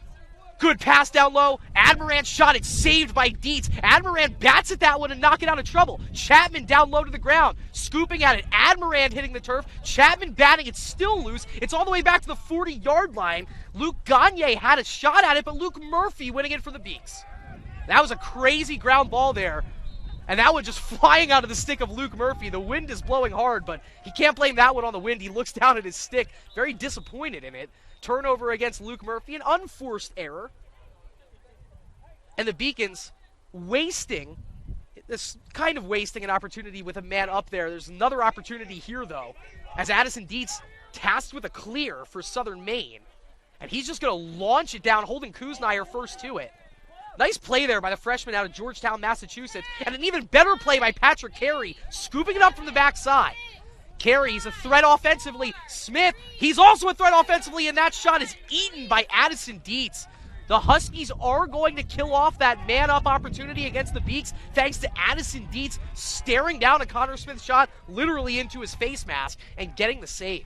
Good pass down low. Admiran shot it, saved by Dietz. Admiran bats at that one and knock it out of trouble. Chapman down low to the ground, scooping at it. Admiran hitting the turf. Chapman batting it, still loose. It's all the way back to the 40-yard line. Luke Gagne had a shot at it, but Luke Murphy winning it for the Beaks. That was a crazy ground ball there. And that one just flying out of the stick of Luke Murphy. The wind is blowing hard, but he can't blame that one on the wind. He looks down at his stick, very disappointed in it. Turnover against Luke Murphy, an unforced error. And the Beacons wasting an opportunity with a man up there. There's another opportunity here, though, as Addison Dietz tasked with a clear for Southern Maine. And he's just going to launch it down, holding Kuznaier first to it. Nice play there by the freshman out of Georgetown, Massachusetts. And an even better play by Patrick Carey, scooping it up from the backside. Carey's a threat offensively. Smith, he's also a threat offensively, and that shot is eaten by Addison Dietz. The Huskies are going to kill off that man-up opportunity against the Beaks thanks to Addison Dietz staring down a Connor Smith shot literally into his face mask and getting the save.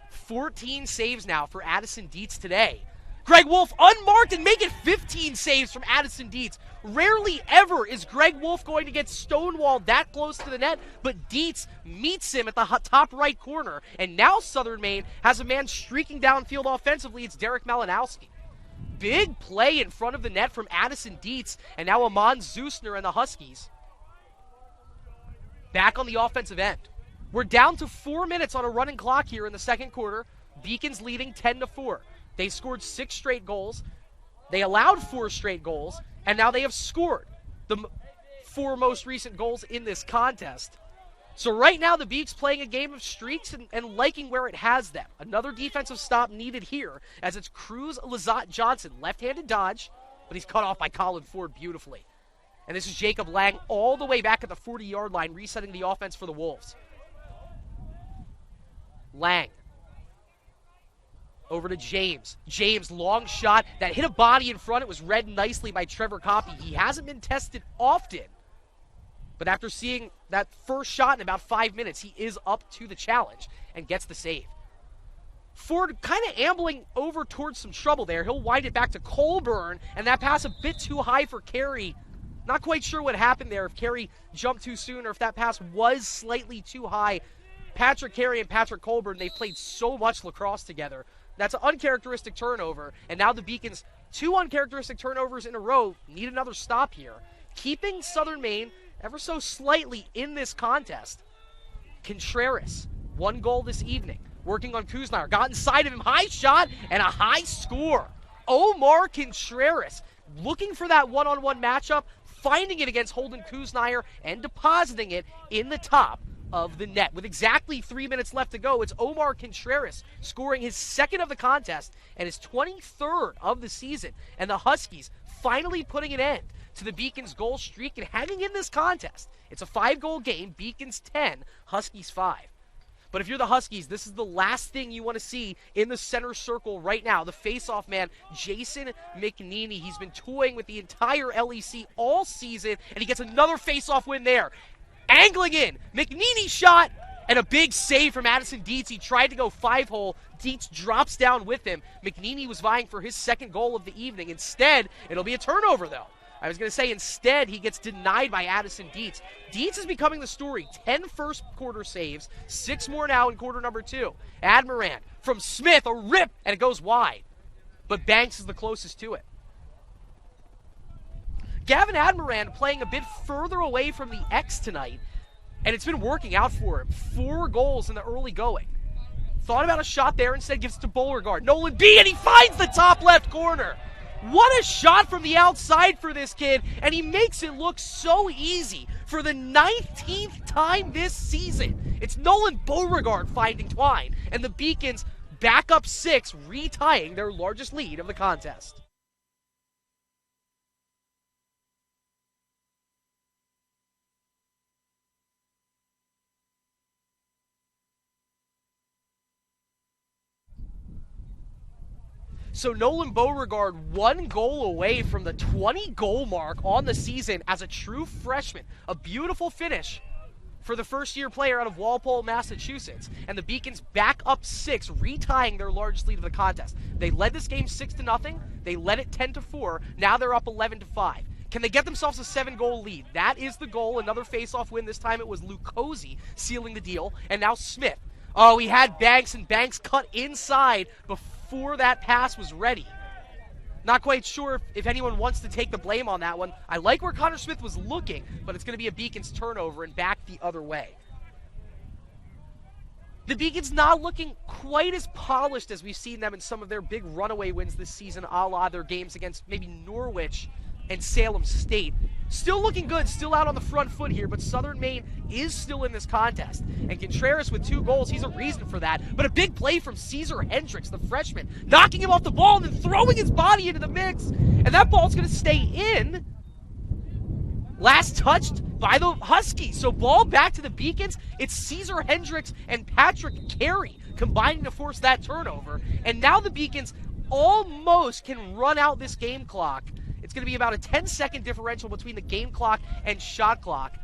14 saves now for Addison Dietz today. Greg Wolf unmarked and make it 15 saves from Addison Dietz. Rarely ever is Greg Wolf going to get stonewalled that close to the net, but Dietz meets him at the top right corner. And now Southern Maine has a man streaking downfield offensively. It's Derek Malinowski. Big play in front of the net from Addison Dietz, and now Amon Zusner and the Huskies back on the offensive end. We're down to 4 minutes on a running clock here in the second quarter. Beacons leading 10-4. They scored 6 straight goals. They allowed 4 straight goals, and now they have scored the 4 most recent goals in this contest. So right now the Beaks playing a game of streaks and liking where it has them. Another defensive stop needed here as it's Cruz Lazat Johnson. Left-handed dodge, but he's cut off by Colin Ford beautifully. And this is Jacob Lang all the way back at the 40-yard line, resetting the offense for the Wolves. Lang. Over to James. James, long shot. That hit a body in front. It was read nicely by Trevor Coppy. He hasn't been tested often. But after seeing that first shot in about 5 minutes, he is up to the challenge and gets the save. Ford kind of ambling over towards some trouble there. He'll wind it back to Colburn, and that pass a bit too high for Carey. Not quite sure what happened there, if Carey jumped too soon or if that pass was slightly too high. Patrick Carey and Patrick Colburn, they've played so much lacrosse together. That's an uncharacteristic turnover, and now the Beacons, 2 uncharacteristic turnovers in a row, need another stop here. Keeping Southern Maine ever so slightly in this contest. Contreras, 1 goal this evening, working on Kuznaier, got inside of him, high shot, and a high score. Omar Contreras, looking for that one-on-one matchup, finding it against Holden Kuznaier, and depositing it in the top of the net. With exactly 3 minutes left to go, it's Omar Contreras scoring his second of the contest and his 23rd of the season. And the Huskies finally putting an end to the Beacons' goal streak and hanging in this contest. It's a 5-goal game, Beacons 10, Huskies 5. But if you're the Huskies, this is the last thing you want to see in the center circle right now. The face-off man, Jason McNeely. He's been toying with the entire LEC all season, and he gets another face-off win there. Angling in, McNeely shot, and a big save from Addison Dietz. He tried to go 5-hole. Dietz drops down with him. McNeely was vying for his second goal of the evening. Instead, it'll be a turnover, though. I was going to say, instead, he gets denied by Addison Dietz. Dietz is becoming the story. 10 first-quarter saves, 6 more now in quarter number 2. Admirant from Smith, a rip, and it goes wide. But Banks is the closest to it. Gavin Admirant playing a bit further away from the X tonight, and it's been working out for him. 4 goals in the early going. Thought about a shot there, instead gives it to Beauregard. Nolan B, and he finds the top left corner. What a shot from the outside for this kid, and he makes it look so easy for the 19th time this season. It's Nolan Beauregard finding Twine, and the Beacons back up 6, retying their largest lead of the contest. So Nolan Beauregard 1 goal away from the 20-goal mark on the season as a true freshman. A beautiful finish for the first-year player out of Walpole, Massachusetts. And the Beacons back up 6, retying their largest lead of the contest. They led this game 6-0. They led it 10-4. Now they're up 11-5. Can they get themselves a 7-goal lead? That is the goal. Another face-off win. This time it was Lucozzi sealing the deal. And now Smith. Oh, he had Banks, and Banks cut inside before that pass was ready. Not quite sure if anyone wants to take the blame on that one. I like where Connor Smith was looking, but it's going to be a Beacons turnover and back the other way. The Beacons not looking quite as polished as we've seen them in some of their big runaway wins this season, a la their games against maybe Norwich and Salem State. Still looking good, still out on the front foot here, but Southern Maine is still in this contest. And Contreras with 2 goals, he's a reason for that. But a big play from Caesar Hendricks, the freshman, knocking him off the ball and then throwing his body into the mix. And that ball's going to stay in. Last touched by the Huskies. So ball back to the Beacons. It's Caesar Hendricks and Patrick Carey combining to force that turnover. And now the Beacons almost can run out this game clock. It's going to be about a 10-second differential between the game clock and shot clock.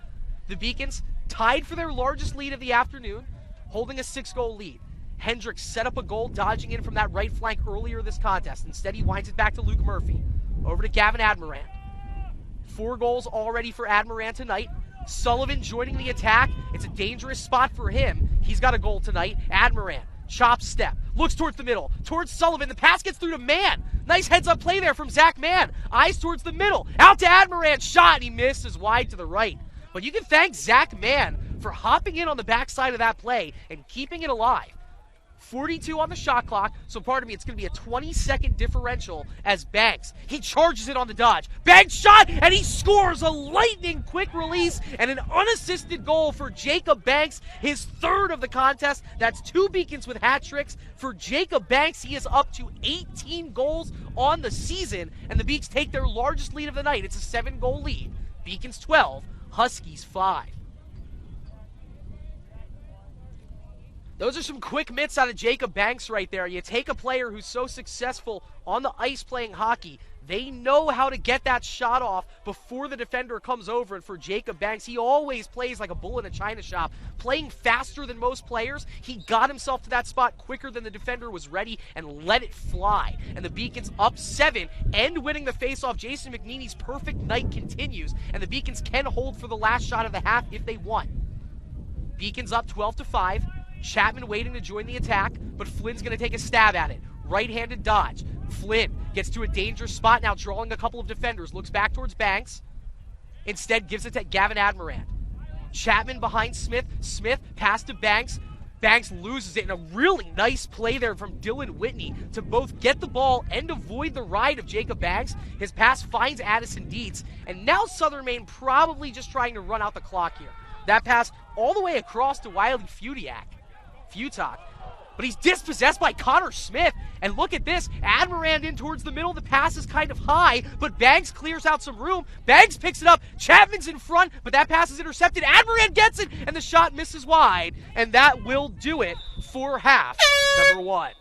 The Beacons tied for their largest lead of the afternoon, holding a 6-goal lead. Hendricks set up a goal, dodging in from that right flank earlier this contest. Instead, he winds it back to Luke Murphy. Over to Gavin Admirant. 4 goals already for Admirant tonight. Sullivan joining the attack. It's a dangerous spot for him. He's got a goal tonight. Admirant. Chop step, looks towards the middle, towards Sullivan. The pass gets through to Mann. Nice heads-up play there from Zach Mann. Eyes towards the middle, out to Admirant. Shot, and he misses wide to the right. But you can thank Zach Mann for hopping in on the backside of that play and keeping it alive. 42 on the shot clock, so pardon me, it's going to be a 20-second differential as Banks. He charges it on the dodge. Banks shot, and he scores a lightning-quick release and an unassisted goal for Jacob Banks, his 3rd of the contest. That's 2 Beacons with hat tricks. For Jacob Banks, he is up to 18 goals on the season, and the Beaks take their largest lead of the night. It's a 7-goal lead. Beacons 12, Huskies 5. Those are some quick mitts out of Jacob Banks right there. You take a player who's so successful on the ice playing hockey, they know how to get that shot off before the defender comes over. And for Jacob Banks, he always plays like a bull in a china shop, playing faster than most players. He got himself to that spot quicker than the defender was ready and let it fly. And the Beacons up 7 and winning the faceoff. Jason McNeely's perfect night continues, and the Beacons can hold for the last shot of the half if they want. Beacons up 12-5. Chapman waiting to join the attack, but Flynn's going to take a stab at it. Right-handed dodge. Flynn gets to a dangerous spot now, drawing a couple of defenders. Looks back towards Banks. Instead, gives it to Gavin Admirant. Chapman behind Smith. Smith pass to Banks. Banks loses it in a really nice play there from Dylan Whitney to both get the ball and avoid the ride of Jacob Banks. His pass finds Addison Dietz, and now Southern Maine probably just trying to run out the clock here. That pass all the way across to Wiley Futak. But he's dispossessed by Connor Smith. And look at this. Admirand in towards the middle. The pass is kind of high, but Banks clears out some room. Banks picks it up. Chapman's in front, but that pass is intercepted. Admirand gets it, and the shot misses wide. And that will do it for half number 1.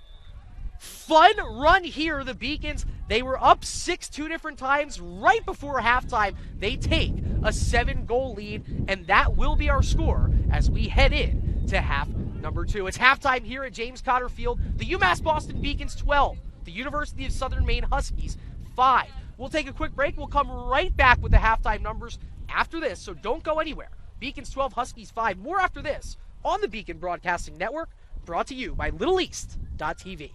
Fun run here, the Beacons. They were up 6 2 different times. Right before halftime, they take a 7-goal lead, and that will be our score as we head in to half number 2. It's halftime here at James Cotter Field. The UMass Boston Beacons 12, the University of Southern Maine Huskies 5. We'll take a quick break. We'll come right back with the halftime numbers after this, so don't go anywhere. Beacons 12, Huskies 5. More after this on the Beacon Broadcasting Network, brought to you by LittleEast.tv.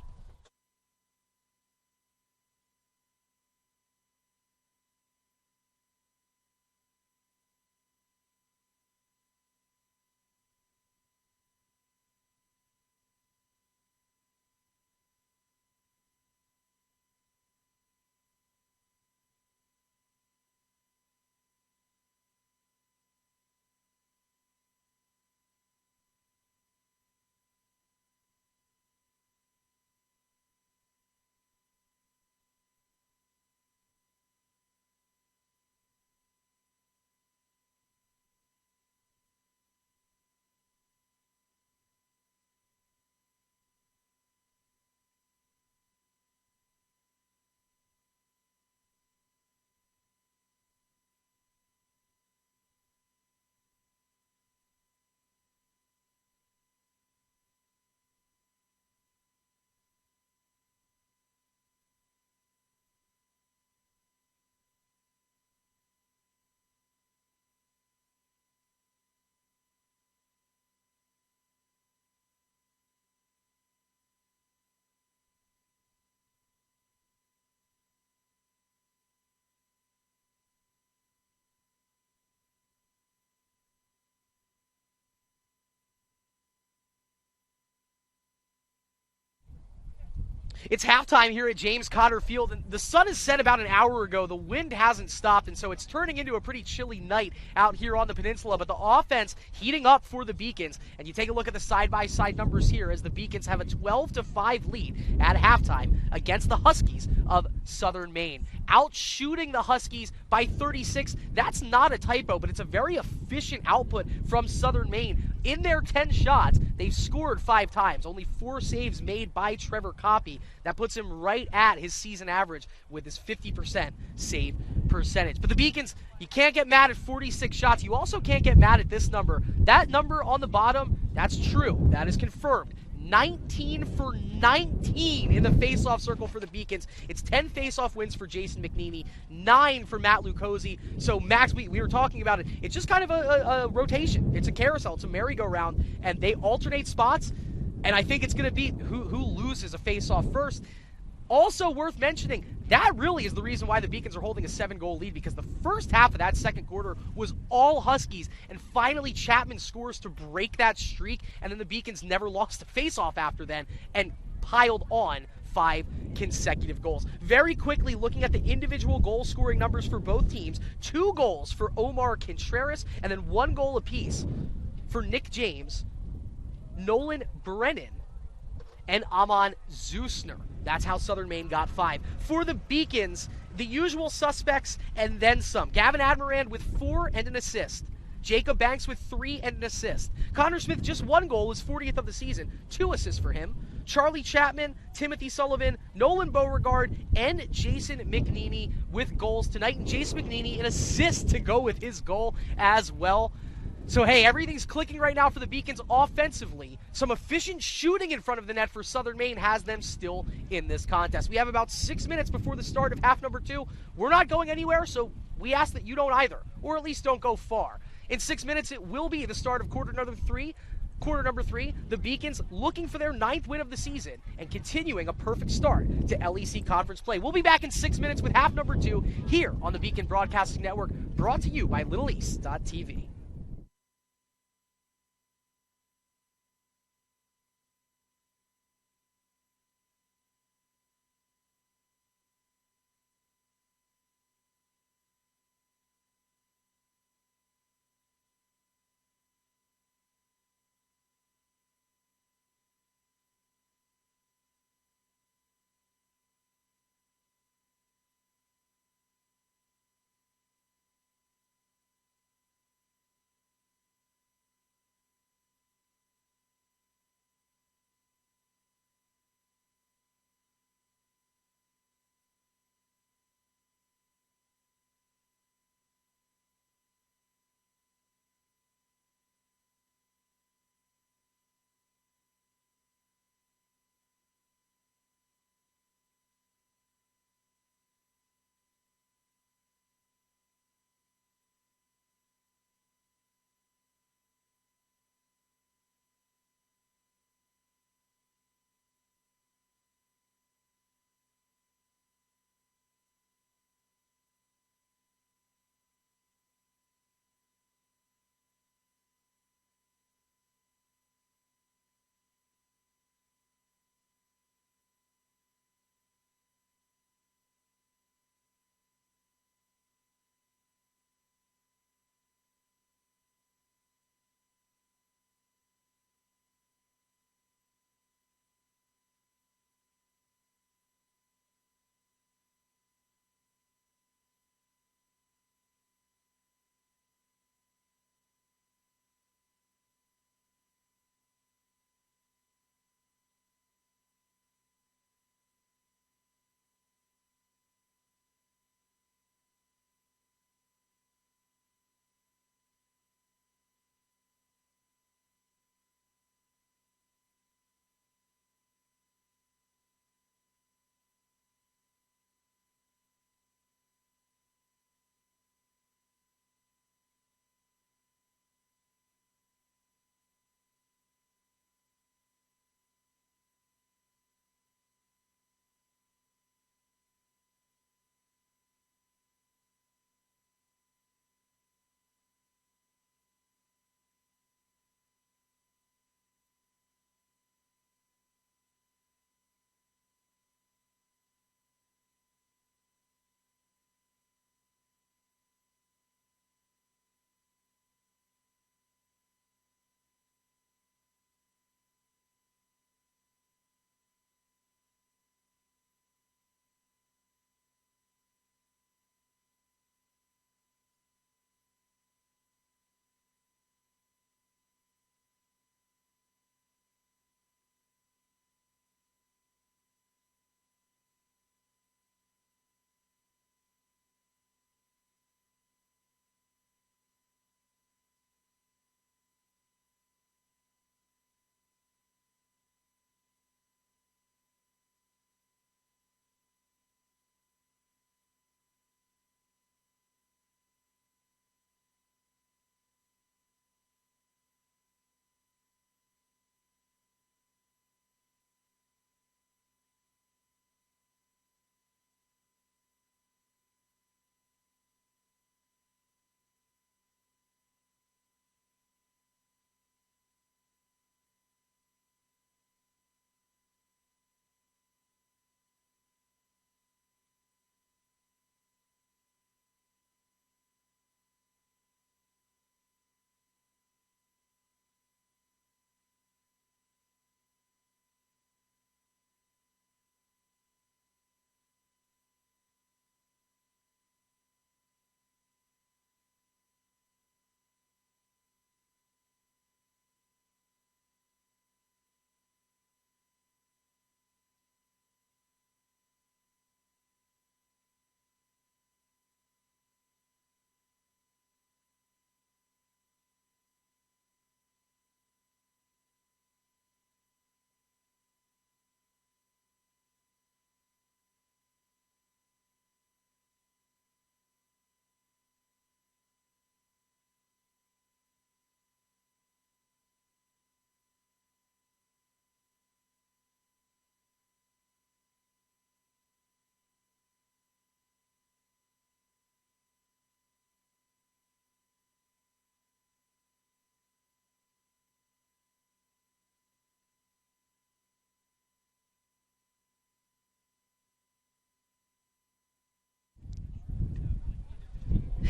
It's halftime here at James Cotter Field, and the sun is set about an hour ago. The wind hasn't stopped, and so it's turning into a pretty chilly night out here on the peninsula, but the offense heating up for the Beacons. And you take a look at the side-by-side numbers here as the Beacons have a 12-5 lead at halftime against the Huskies of Southern Maine. Outshooting the Huskies by 36. That's not a typo, but it's a very efficient output from Southern Maine. In their 10 shots, they've scored 5 times. Only 4 saves made by Trevor Coppy. That puts him right at his season average with his 50% save percentage. But the Beacons, you can't get mad at 46 shots. You also can't get mad at this number. That number on the bottom, that's true. That is confirmed. 19 for 19 in the face-off circle for the Beacons. It's 10 face-off wins for Jason McNeely, 9 for Matt Lucozzi. So, Max, we were talking about it. It's just kind of a rotation. It's a carousel. It's a merry-go-round, and they alternate spots, and I think it's going to be who loses a face-off first. Also worth mentioning, that really is the reason why the Beacons are holding a 7-goal lead, because the first half of that second quarter was all Huskies, and finally Chapman scores to break that streak, and then the Beacons never lost a face-off after then and piled on 5 consecutive goals. Very quickly, looking at the individual goal-scoring numbers for both teams, 2 goals for Omar Contreras, and then 1 goal apiece for Nick James, Nolan Brennan, and Amon Zusner. That's how Southern Maine got 5. For the Beacons, the usual suspects and then some. Gavin Admirand with 4 and an assist. Jacob Banks with 3 and an assist. Connor Smith, just 1 goal, his 40th of the season. 2 assists for him. Charlie Chapman, Timothy Sullivan, Nolan Beauregard, and Jason McNeely with goals tonight. And Jason McNeely, an assist to go with his goal as well. So, hey, everything's clicking right now for the Beacons offensively. Some efficient shooting in front of the net for Southern Maine has them still in this contest. We have about 6 minutes before the start of half number 2. We're not going anywhere, so we ask that you don't either, or at least don't go far. In 6 minutes, it will be the start of quarter number 3. The Beacons looking for their 9th win of the season and continuing a perfect start to LEC conference play. We'll be back in 6 minutes with half number 2 here on the Beacon Broadcasting Network, brought to you by LittleEast.tv.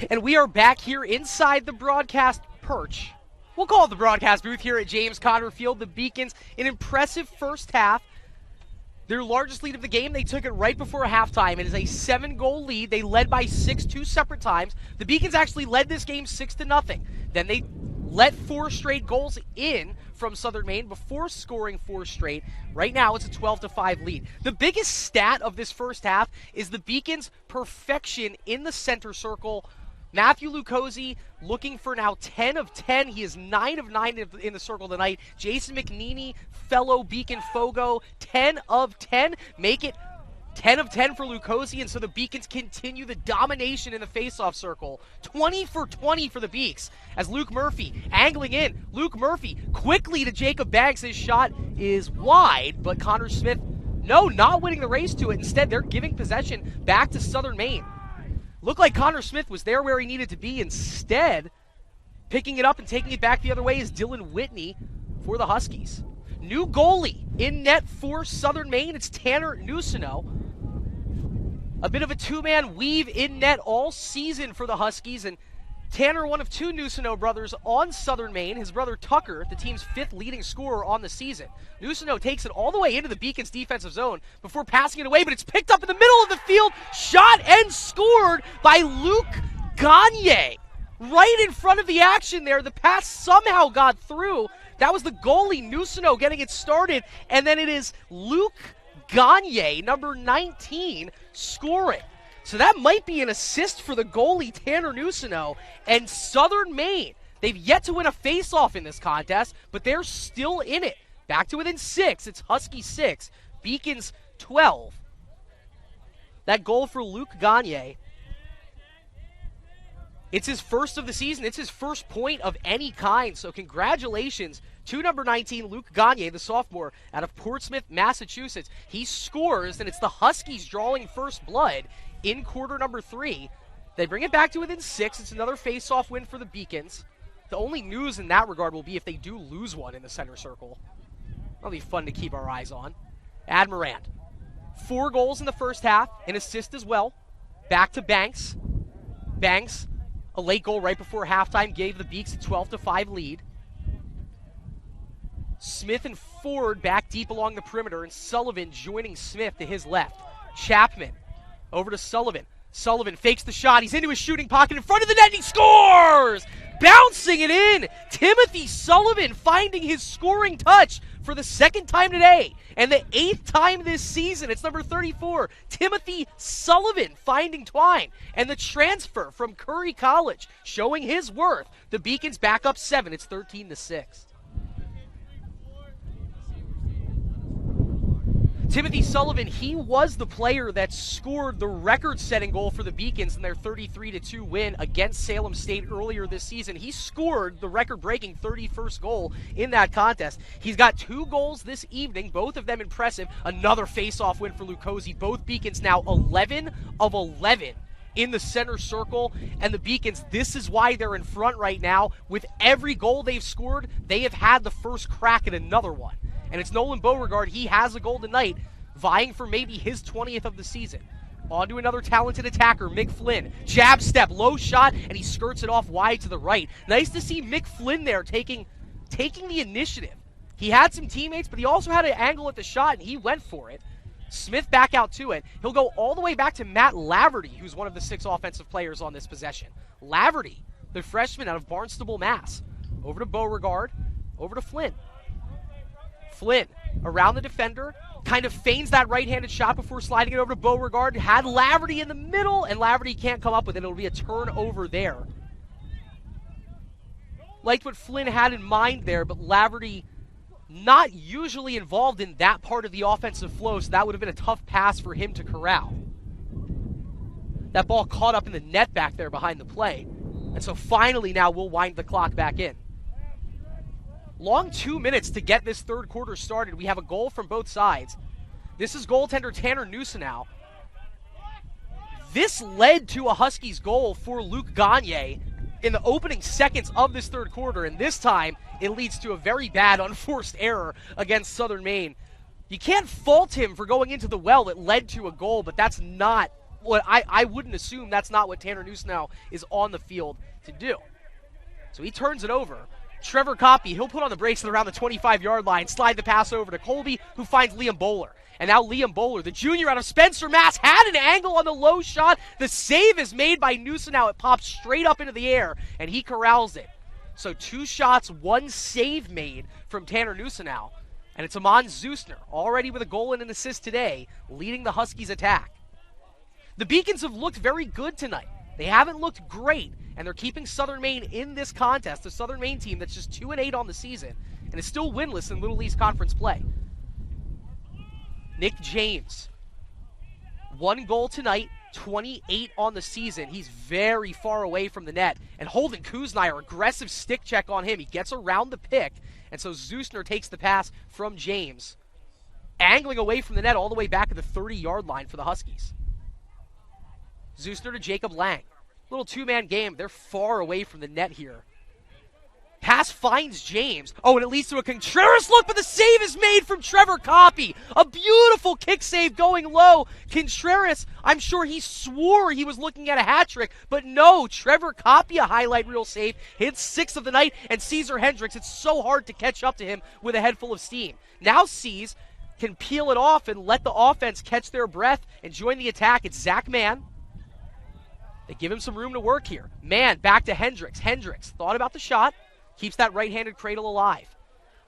And we are back here inside the broadcast perch. We'll call it the broadcast booth here at James Conner Field. The Beacons, an impressive first half. Their largest lead of the game, they took it right before halftime. It is a 7-goal lead. They led by 6 two separate times. The Beacons actually led this game 6-0. Then they let 4 straight goals in from Southern Maine before scoring 4 straight. Right now, it's a 12-5 lead. The biggest stat of this first half is the Beacons' perfection in the center circle. Matthew Lucchesi looking for now 10 of 10. He is 9 of 9 in the circle tonight. Jason McNeely, fellow Beacon Fogo, 10 of 10. Make it 10 of 10 for Lucchesi, and so the Beacons continue the domination in the faceoff circle. 20 for 20 for the Beaks as Luke Murphy angling in. Luke Murphy quickly to Jacob Banks. His shot is wide, but Connor Smith, no, not winning the race to it. Instead, they're giving possession back to Southern Maine. Looked like Connor Smith was there where he needed to be. Instead, picking it up and taking it back the other way is Dylan Whitney for the Huskies. New goalie in net for Southern Maine. It's Tanner Nusino. A bit of a two-man weave in net all season for the Huskies. And Tanner, one of 2 Nusino brothers on Southern Maine. His brother Tucker, the team's 5th leading scorer on the season. Nusino takes it all the way into the Beacons' defensive zone before passing it away, but it's picked up in the middle of the field, shot and scored by Luke Gagne. Right in front of the action there. The pass somehow got through. That was the goalie, Nusino, getting it started, and then it is Luke Gagne, number 19, scoring. So that might be an assist for the goalie, Tanner Nusino. And Southern Maine, they've yet to win a face-off in this contest, but they're still in it. Back to within 6. It's Husky 6, Beacons 12. That goal for Luke Gagne, it's his first of the season. It's his first point of any kind. So congratulations to number 19, Luke Gagne, the sophomore out of Portsmouth, Massachusetts. He scores, and it's the Huskies drawing first blood in quarter number 3. They bring it back to within 6. It's another face-off win for the Beacons. The only news in that regard will be if they do lose one in the center circle. That'll be fun to keep our eyes on. Admirand, 4 goals in the first half, an assist as well. Back to Banks. Banks, a late goal right before halftime, gave the Beaks a 12-5 lead. Smith and Ford back deep along the perimeter, and Sullivan joining Smith to his left. Chapman over to Sullivan. Sullivan fakes the shot. He's into his shooting pocket in front of the net, and he scores! Bouncing it in! Timothy Sullivan finding his scoring touch for the 2nd time today, and the 8th time this season. It's number 34, Timothy Sullivan finding twine, and the transfer from Curry College showing his worth. The Beacons back up 7. It's 13-6. Timothy Sullivan, he was the player that scored the record-setting goal for the Beacons in their 33-2 win against Salem State earlier this season. He scored the record-breaking 31st goal in that contest. He's got 2 goals this evening, both of them impressive. Another face-off win for Lucchesi. Both Beacons now 11 of 11 in the center circle, and the Beacons, this is why they're in front right now. With every goal they've scored, they have had the first crack at another one. And it's Nolan Beauregard. He has a goal tonight, vying for maybe his 20th of the season. On to another talented attacker, Mick Flynn. Jab step, low shot, and he skirts it off wide to the right. Nice to see Mick Flynn there taking the initiative. He had some teammates, but he also had an angle at the shot, and he went for it. Smith back out to it. He'll go all the way back to Matt Laverty, who's one of the 6 offensive players on this possession. Laverty, the freshman out of Barnstable, Mass. Over to Beauregard, over to Flynn. Flynn around the defender, kind of feigns that right-handed shot before sliding it over to Beauregard. Had Laverty in the middle, and Laverty can't come up with it. It'll be a turnover there. Liked what Flynn had in mind there, but Laverty not usually involved in that part of the offensive flow, so that would have been a tough pass for him to corral. That ball caught up in the net back there behind the play. And so finally now we'll wind the clock back in. Long 2 minutes to get this third quarter started. We have a goal from both sides. This is goaltender Tanner Nusino. This led to a Huskies goal for Luke Gagne in the opening seconds of this third quarter, and this time it leads to a very bad unforced error against Southern Maine. You can't fault him for going into the well that led to a goal, but that's not what I wouldn't assume that's not what Tanner Newsnow is on the field to do. So he turns it over. Trevor Coppy, he'll put on the brakes at around the 25-yard line, slide the pass over to Colby, who finds Liam Bowler. And now Liam Bowler, the junior out of Spencer, Mass, had an angle on the low shot. The save is made by Newsnow. It pops straight up into the air, and he corrals it. So 2 shots, 1 save made from Tanner Newsnow. And it's Amon Zusner, already with a goal and an assist today, leading the Huskies' attack. The Beacons have looked very good tonight. They haven't looked great, and they're keeping Southern Maine in this contest. The Southern Maine team that's just 2-8 on the season and is still winless in Little East Conference play. Nick James, 1 goal tonight, 28 on the season. He's very far away from the net. And Holden Kuznire, aggressive stick check on him. He gets around the pick, and so Zusner takes the pass from James, angling away from the net all the way back at the 30-yard line for the Huskies. Zusner to Jacob Lang. Little 2-man game. They're far away from the net here. Pass finds James. Oh, and it leads to a Contreras look, but the save is made from Trevor Coppy. A beautiful kick save going low. Contreras, I'm sure he swore he was looking at a hat trick, but no, Trevor Coppy, a highlight reel save, hits 6th of the night, and Caesar Hendricks, it's so hard to catch up to him with a head full of steam. Now C's can peel it off and let the offense catch their breath and join the attack. It's Zach Mann. They give him some room to work here. Mann back to Hendricks. Hendricks thought about the shot. Keeps that right-handed cradle alive.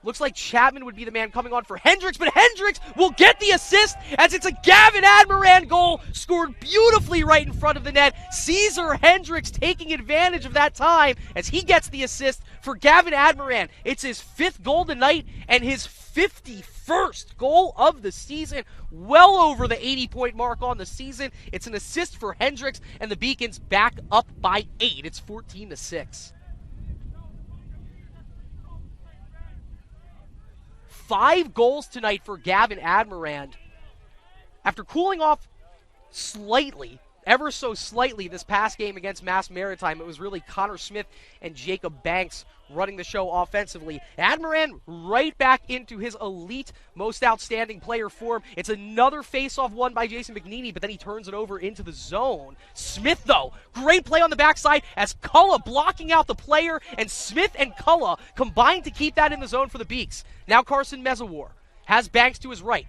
Looks like Chapman would be the man coming on for Hendricks, but Hendricks will get the assist as it's a Gavin Admiran goal scored beautifully right in front of the net. Caesar Hendricks taking advantage of that time as he gets the assist for Gavin Admiran. It's his 5th goal tonight and his 51st goal of the season, well over the 80-point mark on the season. It's an assist for Hendricks, and the Beacons back up by 8. It's 14-6. 5 goals tonight for Gavin Admiran. After cooling off slightly, ever so slightly, this past game against Mass Maritime, it was really Connor Smith and Jacob Banks running the show offensively. Admiran right back into his elite, most outstanding player form. It's another face-off won by Jason McNeely, but then he turns it over into the zone. Smith, though, great play on the backside as Cullen blocking out the player, and Smith and Cullen combined to keep that in the zone for the Beaks. Now Carson Mezawar has Banks to his right,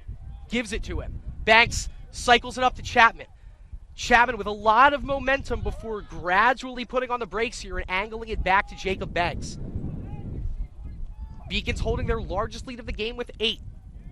gives it to him. Banks cycles it up to Chapman. Chapman with a lot of momentum before gradually putting on the brakes here and angling it back to Jacob Banks. Beacons holding their largest lead of the game with 8.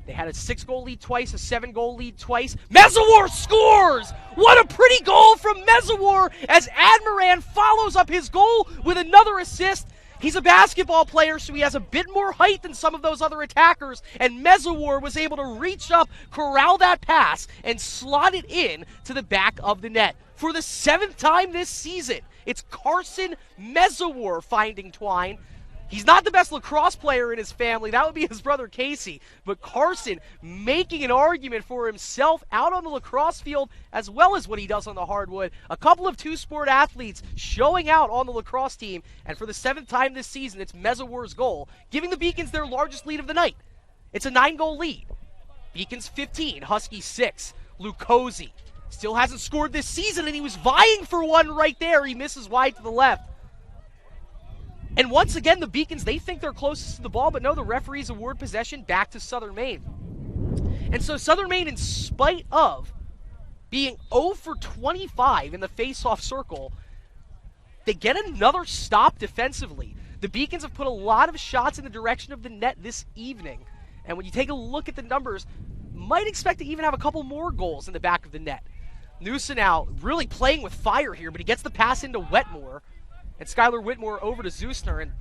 They had a 6-goal lead twice, a 7-goal lead twice. Mezawar scores! What a pretty goal from Mezawar as Admiran follows up his goal with another assist. He's a basketball player, so he has a bit more height than some of those other attackers, and Mezawar was able to reach up, corral that pass, and slot it in to the back of the net. For the 7th time this season, it's Carson Mezawar finding twine. He's not the best lacrosse player in his family. That would be his brother Casey. But Carson making an argument for himself out on the lacrosse field as well as what he does on the hardwood. A couple of two-sport athletes showing out on the lacrosse team. And for the 7th time this season, it's Mezawar's goal, giving the Beacons their largest lead of the night. It's a 9-goal lead. Beacons 15, Huskies 6. Lucozzi still hasn't scored this season, and he was vying for one right there. He misses wide to the left. And once again, the Beacons, they think they're closest to the ball, but no, the referees award possession back to Southern Maine. And so Southern Maine, in spite of being 0 for 25 in the face-off circle, they get another stop defensively. The Beacons have put a lot of shots in the direction of the net this evening. And when you take a look at the numbers, might expect to even have a couple more goals in the back of the net. Newsnow really playing with fire here, but he gets the pass into Wetmore. And Skylar Whitmore over to Zusner, and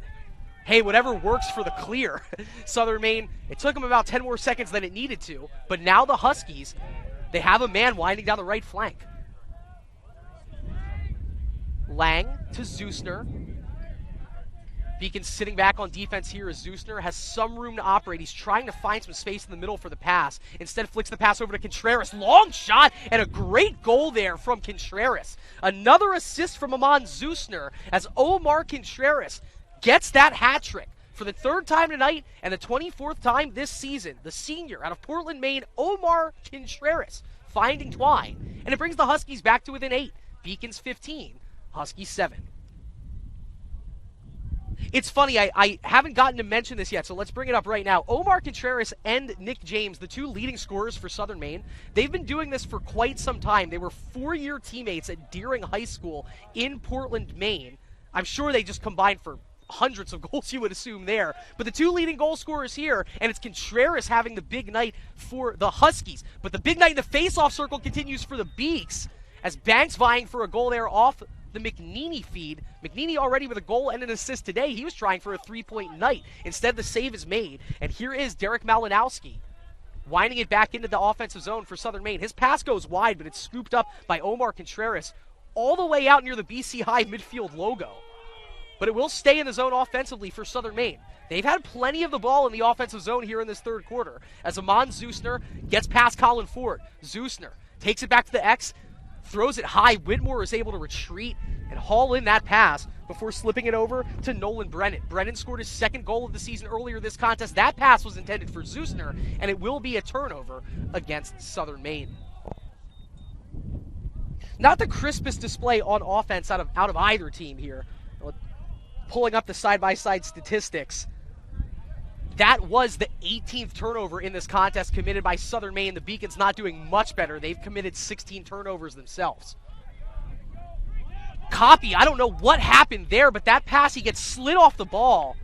hey, whatever works for the clear. Southern Maine, it took them about 10 more seconds than it needed to, but now the Huskies, they have a man winding down the right flank. Lang to Zusner. Beacons sitting back on defense here as Zusner has some room to operate. He's trying to find some space in the middle for the pass. Instead flicks the pass over to Contreras. Long shot and a great goal there from Contreras. Another assist from Amon Zusner as Omar Contreras gets that hat trick for the 3rd time tonight and the 24th time this season. The senior out of Portland, Maine, Omar Contreras, finding Twine, and it brings the Huskies back to within 8. Beacons 15, Huskies 7. It's funny, I haven't gotten to mention this yet, so let's bring it up right now. Omar Contreras and Nick James, the two leading scorers for Southern Maine, they've been doing this for quite some time. They were 4-year teammates at Deering High School in Portland, Maine. I'm sure they just combined for hundreds of goals, you would assume there. But the two leading goal scorers here, and it's Contreras having the big night for the Huskies. But the big night in the face-off circle continues for the Beaks, as Banks vying for a goal there off the McNeely feed. McNeely already with a goal and an assist today. He was trying for a 3-point night. Instead, the save is made. And here is Derek Malinowski winding it back into the offensive zone for Southern Maine. His pass goes wide, but it's scooped up by Omar Contreras all the way out near the BC High midfield logo. But it will stay in the zone offensively for Southern Maine. They've had plenty of the ball in the offensive zone here in this third quarter, as Amon Zusner gets past Colin Ford. Zusner takes it back to the X, throws it high. Whitmore is able to retreat and haul in that pass before slipping it over to Nolan Brennan. Brennan scored his second goal of the season earlier this contest. That pass was intended for Zusner, and it will be a turnover against Southern Maine. Not the crispest display on offense out of either team here. Pulling up the side-by-side statistics, that was the 18th turnover in this contest committed by Southern Maine. The Beacons not doing much better. They've committed 16 turnovers themselves. Copy, I don't know what happened there, but that pass, he gets slid off the ball.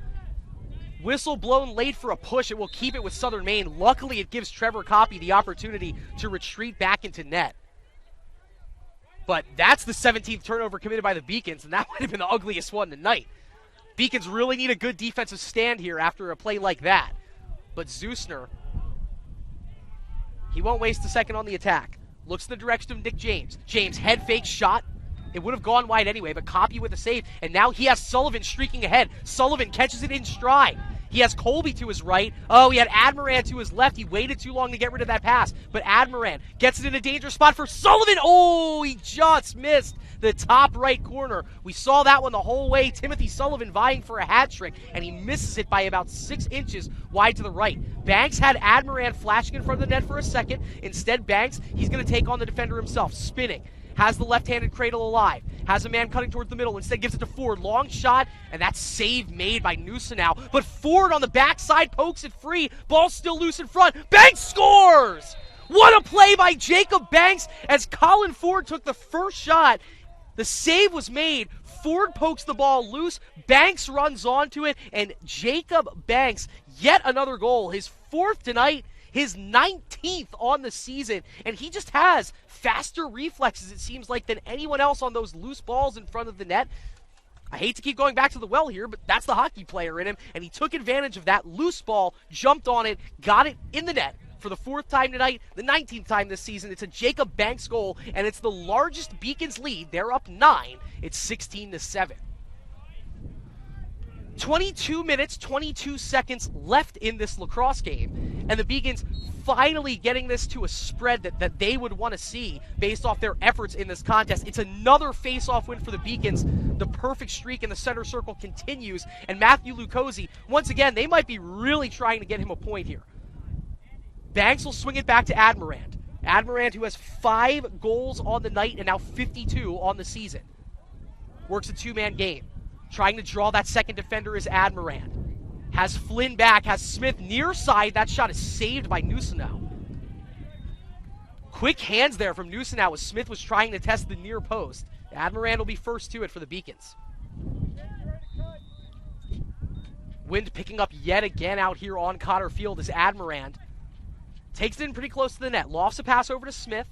Whistle blown late for a push. It will keep it with Southern Maine. Luckily, it gives Trevor Copy the opportunity to retreat back into net. But that's the 17th turnover committed by the Beacons, and that might have been the ugliest one tonight. Beacons really need a good defensive stand here after a play like that. But Zusner, he won't waste a second on the attack. Looks in the direction of Nick James. James, head fake shot. It would have gone wide anyway, but Copy with a save. And now he has Sullivan streaking ahead. Sullivan catches it in stride. He has Colby to his right. Oh, he had Admiran to his left. He waited too long to get rid of that pass. But Admiran gets it in a dangerous spot for Sullivan. Oh, he just missed the top right corner. We saw that one the whole way. Timothy Sullivan vying for a hat trick, and he misses it by about 6 inches wide to the right. Banks had Admiran flashing in front of the net for a second. Instead, Banks, he's going to take on the defender himself, spinning. Has the left-handed cradle alive. Has a man cutting towards the middle. Instead gives it to Ford. Long shot, and that's save made by Newsonow. But Ford on the backside pokes it free. Ball still loose in front. Banks scores! What a play by Jacob Banks as Colin Ford took the first shot. The save was made. Ford pokes the ball loose. Banks runs onto it, and Jacob Banks, yet another goal. His 4th tonight, his 19th on the season, and he just has faster reflexes, it seems like, than anyone else on those loose balls in front of the net. I hate to keep going back to the well here, but that's the hockey player in him, and he took advantage of that loose ball, jumped on it, got it in the net for the 4th time tonight, the 19th time this season. It's a Jacob Banks goal, and it's the largest Beacons lead. They're up 9. It's 16-7. 22 minutes, 22 seconds left in this lacrosse game, and the Beacons finally getting this to a spread that they would want to see based off their efforts in this contest. It's another face-off win for the Beacons. The perfect streak in the center circle continues, and Matthew Lucozzi, once again, they might be really trying to get him a point here. Banks will swing it back to Admirand. Admirand, who has 5 goals on the night and now 52 on the season. Works a 2-man game. Trying to draw that second defender is Admirand. Has Flynn back, has Smith near side. That shot is saved by Newsonow. Quick hands there from Newsonow as Smith was trying to test the near post. Admirand will be first to it for the Beacons. Wind picking up yet again out here on Cotter Field as Admirand takes it in pretty close to the net. Lofts a pass over to Smith.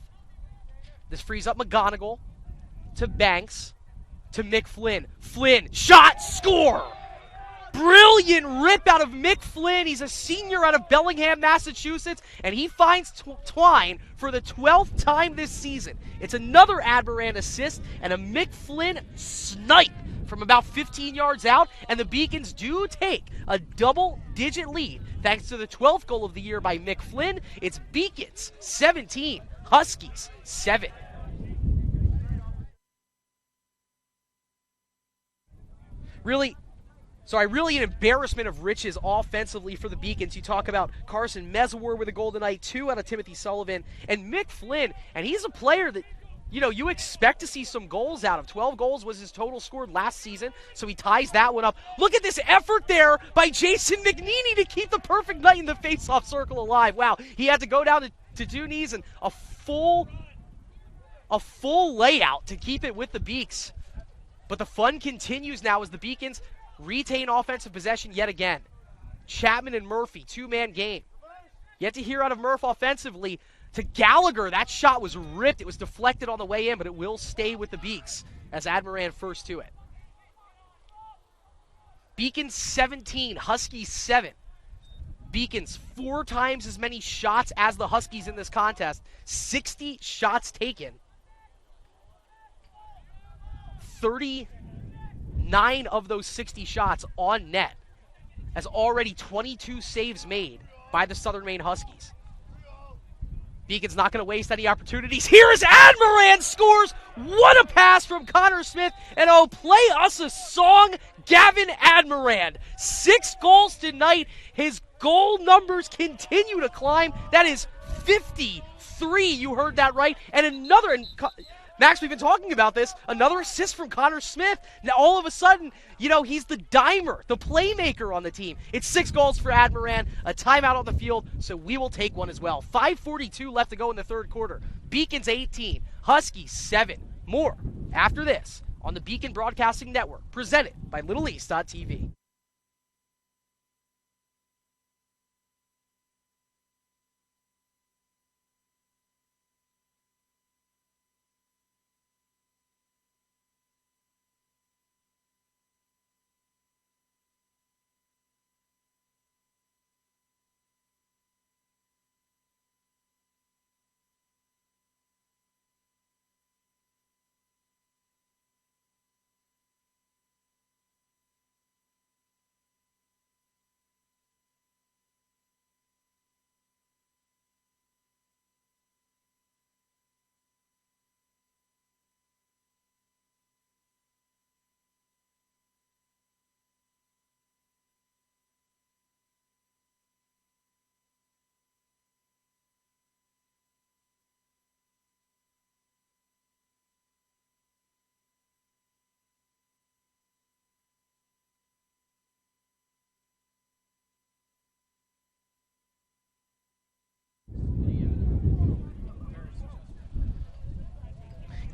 This frees up McGonigal to Banks to Mick Flynn. Flynn, shot, score! Brilliant rip out of Mick Flynn. He's a senior out of Bellingham, Massachusetts, and he finds Twine for the 12th time this season. It's another Admirand assist and a Mick Flynn snipe from about 15 yards out, and the Beacons do take a double-digit lead thanks to the 12th goal of the year by Mick Flynn. It's Beacons 17, Huskies 7. Really So really an embarrassment of riches offensively for the Beacons. You talk about Carson Meswar with a goal tonight, 2 out of Timothy Sullivan, and Mick Flynn, and he's a player that, you expect to see some goals out of. 12 goals was his total scored last season, so he ties that one up. Look at this effort there by Jason McNeely to keep the perfect night in the face-off circle alive. Wow, he had to go down to 2 knees and a full layout to keep it with the Beaks. But the fun continues now as the Beacons retain offensive possession yet again. Chapman and Murphy, 2-man game. Yet to hear out of Murph offensively. To Gallagher, that shot was ripped. It was deflected on the way in, but it will stay with the Beaks as Admiran first to it. Beacons 17, Huskies 7. Beacons 4 times as many shots as the Huskies in this contest. 60 shots taken. 39 of those 60 shots on net, as already 22 saves made by the Southern Maine Huskies. Beacon's not going to waste any opportunities. Here is Admiran scores. What a pass from Connor Smith. And play us a song, Gavin Admiran. 6 goals tonight. His goal numbers continue to climb. That is 53. You heard that right. And another, and Max, we've been talking about this, another assist from Connor Smith. Now all of a sudden, he's the dimer, the playmaker on the team. It's 6 goals for Admiran, a timeout on the field, so we will take one as well. 5:42 left to go in the third quarter. Beacons 18, Huskies 7. More after this on the Beacon Broadcasting Network, presented by LittleEast.tv.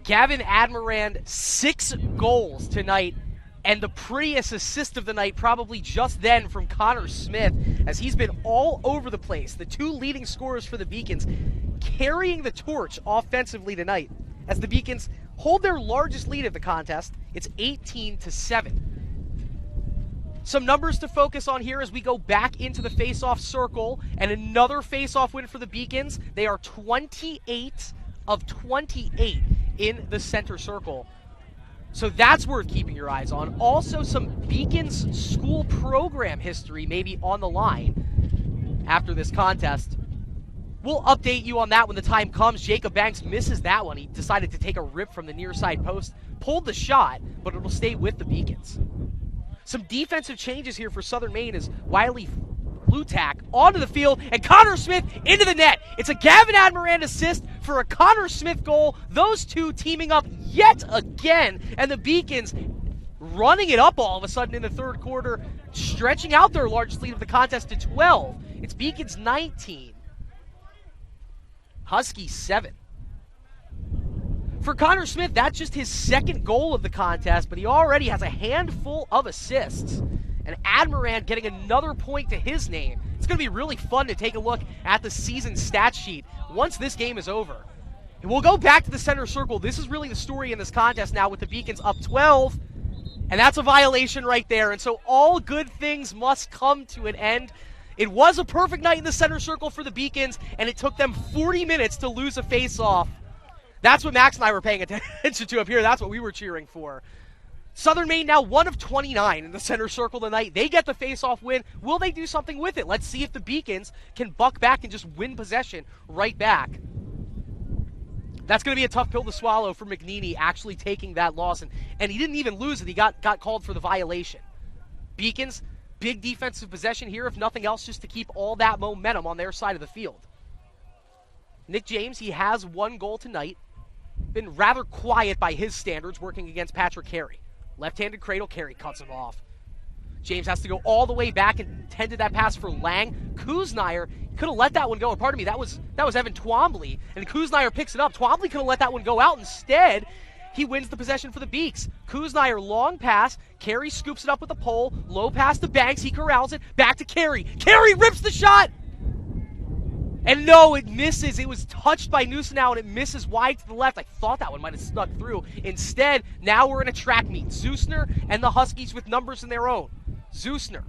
Gavin Admiran, 6 goals tonight, and the prettiest assist of the night probably just then from Connor Smith, as he's been all over the place. The 2 leading scorers for the Beacons carrying the torch offensively tonight, as the Beacons hold their largest lead of the contest. It's 18-7. Some numbers to focus on here as we go back into the face-off circle, and another face-off win for the Beacons. They are 28 of 28 in the center circle. So that's worth keeping your eyes on. Also, some Beacons school program history maybe on the line after this contest. We'll update you on that when the time comes. Jacob Banks misses that one. He decided to take a rip from the near side post. Pulled the shot, but it'll stay with the Beacons. Some defensive changes here for Southern Maine as Wiley Flutak onto the field, and Connor Smith into the net. It's a Gavin Admiran assist for a Connor Smith goal. Those two teaming up yet again, and the Beacons running it up all of a sudden in the third quarter, stretching out their largest lead of the contest to 12. It's Beacons 19, Huskies 7. For Connor Smith, that's just his second goal of the contest, but he already has a handful of assists. And Admiran getting another point to his name. It's going to be really fun to take a look at the season stat sheet once this game is over. And we'll go back to the center circle. This is really the story in this contest now with the Beacons up 12. And that's a violation right there. And so all good things must come to an end. It was a perfect night in the center circle for the Beacons, and it took them 40 minutes to lose a face-off. That's what Max and I were paying attention to up here. That's what we were cheering for. Southern Maine now 1 of 29 in the center circle tonight. They get the face-off win. Will they do something with it? Let's see if the Beacons can buck back and just win possession right back. That's going to be a tough pill to swallow for McNeely actually taking that loss. And he didn't even lose it. He got called for the violation. Beacons, big defensive possession here, if nothing else, just to keep all that momentum on their side of the field. Nick James, he has 1 goal tonight. Been rather quiet by his standards working against Patrick Carey. Left-handed cradle, Carey cuts him off. James has to go all the way back and intended that pass for Lang. Kuznire could have let that one go. Or pardon me, that was Evan Twombly. And Kuznire picks it up. Twombly could have let that one go out. Instead, he wins the possession for the Beaks. Kuznire, long pass. Carey scoops it up with the pole. Low pass to Banks. He corrals it. Back to Carey. Carey rips the shot! And no, it misses. It was touched by Newsonow, and it misses wide to the left. I thought that one might have snuck through. Instead, now we're in a track meet. Zeusner and the Huskies with numbers in their own. Zeusner,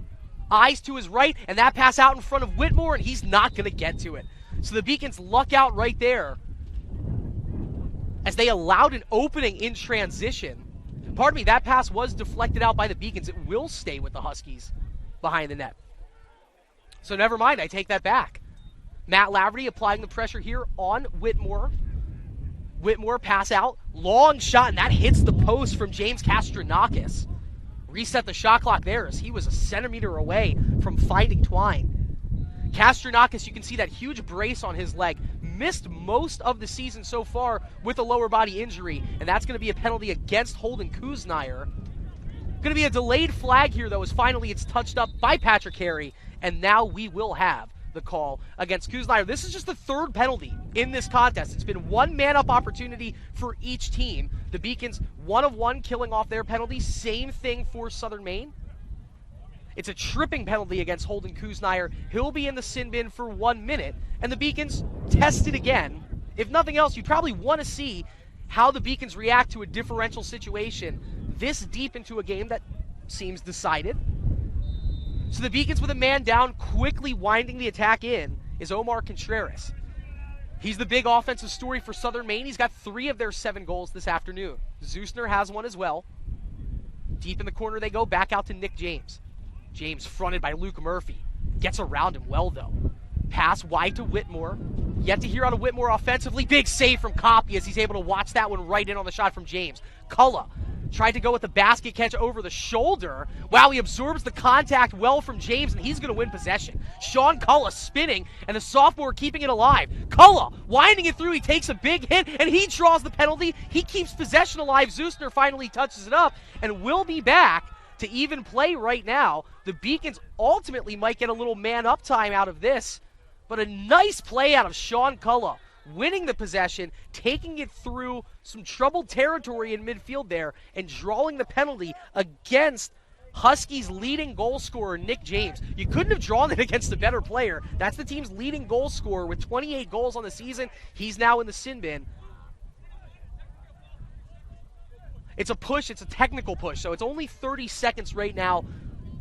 eyes to his right, and that pass out in front of Whitmore, and he's not going to get to it. So the Beacons luck out right there as they allowed an opening in transition. Pardon me, that pass was deflected out by the Beacons. It will stay with the Huskies behind the net. So never mind, I take that back. Matt Laverty applying the pressure here on Whitmore. Whitmore pass out, long shot, and that hits the post from James Kastronakis. Reset the shot clock there as he was a centimeter away from finding Twine. Kastronakis, you can see that huge brace on his leg. Missed most of the season so far with a lower body injury, and that's going to be a penalty against Holden Kuznire. Going to be a delayed flag here, though, as finally it's touched up by Patrick Carey, and now we will have the call against Kuznire. This is just the 3rd penalty in this contest. It's been 1 man-up opportunity for each team. The Beacons, 1 of 1 killing off their penalty. Same thing for Southern Maine. It's a tripping penalty against Holden Kuznire. He'll be in the sin bin for 1 minute, and the Beacons test it again. If nothing else, you probably want to see how the Beacons react to a differential situation this deep into a game that seems decided. So the Beacons with a man down, quickly winding the attack in, is Omar Contreras. He's the big offensive story for Southern Maine. He's got 3 of their 7 goals this afternoon. Zeusner has 1 as well. Deep in the corner they go, back out to Nick James. James fronted by Luke Murphy. Gets around him well, though. Pass wide to Whitmore. Yet to hear out of Whitmore offensively. Big save from Copy as he's able to watch that one right in on the shot from James. Culla tried to go with the basket catch over the shoulder. Wow, he absorbs the contact well from James, and he's going to win possession. Sean Culla spinning, and the sophomore keeping it alive. Culla winding it through. He takes a big hit, and he draws the penalty. He keeps possession alive. Zeusner finally touches it up, and will be back to even play right now. The Beacons ultimately might get a little man-up time out of this, but a nice play out of Sean Culla, winning the possession, taking it through some troubled territory in midfield there, and drawing the penalty against Huskies' leading goal scorer, Nick James. You couldn't have drawn it against a better player. That's the team's leading goal scorer with 28 goals on the season. He's now in the sin bin. It's a push. It's a technical push, so it's only 30 seconds right now.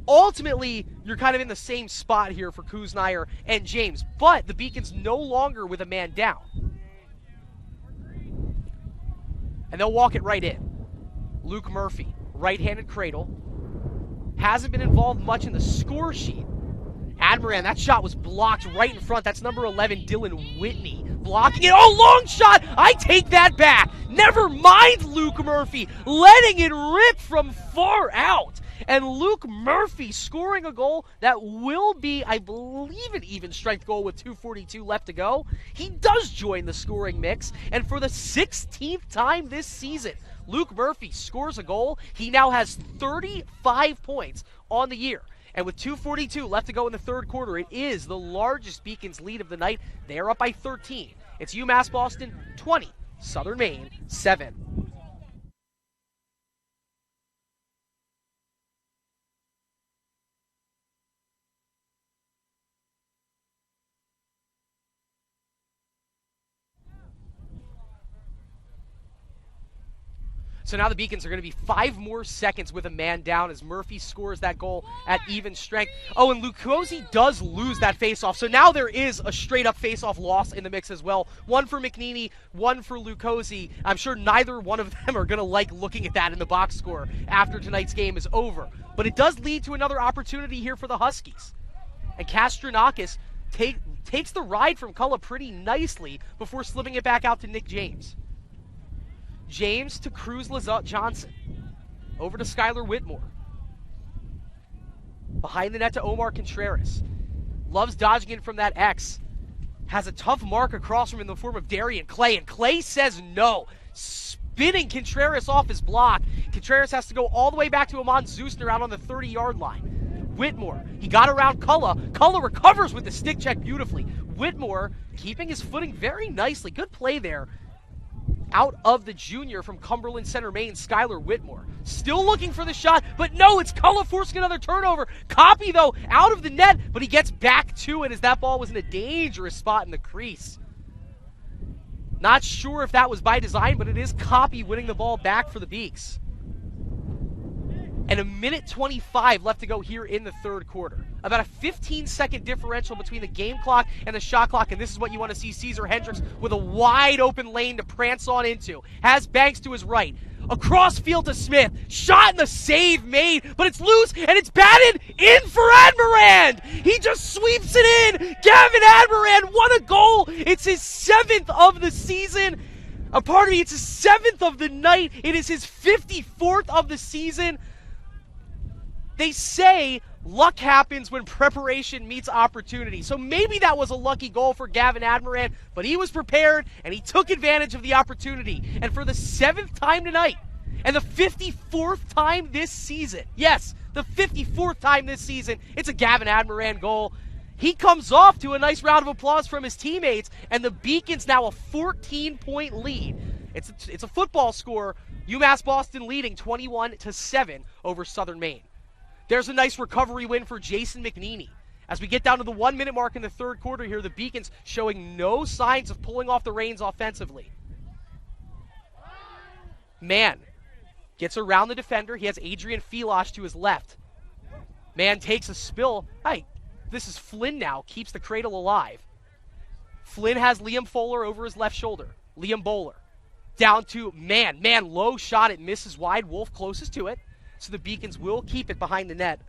Ultimately, you're kind of in the same spot here for Kuznire and James, but the Beacons no longer with a man down. And they'll walk it right in. Luke Murphy, right-handed cradle. Hasn't been involved much in the score sheet. Admiran, that shot was blocked right in front. That's number 11, Dylan Whitney, blocking it. Oh, long shot! I take that back. Never mind Luke Murphy, letting it rip from far out. And Luke Murphy scoring a goal that will be, I believe, an even strength goal with 2:42 left to go. He does join the scoring mix, and for the 16th time this season, Luke Murphy scores a goal. He now has 35 points on the year. And with 2:42 left to go in the 3rd quarter, it is the largest Beacons lead of the night. They are up by 13. It's UMass Boston 20, Southern Maine 7. So now the Beacons are going to be 5 more seconds with a man down as Murphy scores that goal at even strength. Oh, and Lukosi does lose that faceoff. So now there is a straight-up faceoff loss in the mix as well. 1 for McNeely, 1 for Lukosi. I'm sure neither one of them are going to like looking at that in the box score after tonight's game is over. But it does lead to another opportunity here for the Huskies. And Kastronakis takes the ride from Culla pretty nicely before slipping it back out to Nick James. James to Cruz Johnson. Over to Skylar Whitmore. Behind the net to Omar Contreras. Loves dodging in from that X. Has a tough mark across from him in the form of Darian Clay, and Clay says no. Spinning Contreras off his block. Contreras has to go all the way back to Amon Zusner out on the 30-yard line. Whitmore, he got around Culla. Culla recovers with the stick check beautifully. Whitmore keeping his footing very nicely. Good play there out of the junior from Cumberland Center, Maine, Skylar Whitmore. Still looking for the shot, but no, it's Culla forcing another turnover. Copy, though, out of the net, but he gets back to it as that ball was in a dangerous spot in the crease. Not sure if that was by design, but it is Copy winning the ball back for the Beaks. And 1:25 left to go here in the third quarter. About a 15-second differential between the game clock and the shot clock, and this is what you want to see. Caesar Hendricks with a wide open lane to prance on into. Has Banks to his right. Across field to Smith. Shot and the save made, but it's loose, and it's batted in for Admirand. He just sweeps it in. Gavin Admirand, what a goal. It's his 7th of the season. Pardon me, it's his 7th of the night. It is his 54th of the season. They say luck happens when preparation meets opportunity. So maybe that was a lucky goal for Gavin Admirand, but he was prepared and he took advantage of the opportunity. And for the 7th time tonight, and the 54th time this season, yes, the 54th time this season, it's a Gavin Admirand goal. He comes off to a nice round of applause from his teammates, and the Beacons now a 14-point lead. It's a football score. UMass Boston leading 21-7 over Southern Maine. There's a nice recovery win for Jason McNeely. As we get down to the 1-minute mark in the third quarter here, the Beacons showing no signs of pulling off the reins offensively. Mann gets around the defender. He has Adrian Filosh to his left. Mann takes a spill. Hey, this is Flynn now. Keeps the cradle alive. Flynn has Liam Fowler over his left shoulder. Liam Bowler. Down to Mann. Mann, low shot. It misses wide. Wolf closest to it. So the Beacons will keep it behind the net.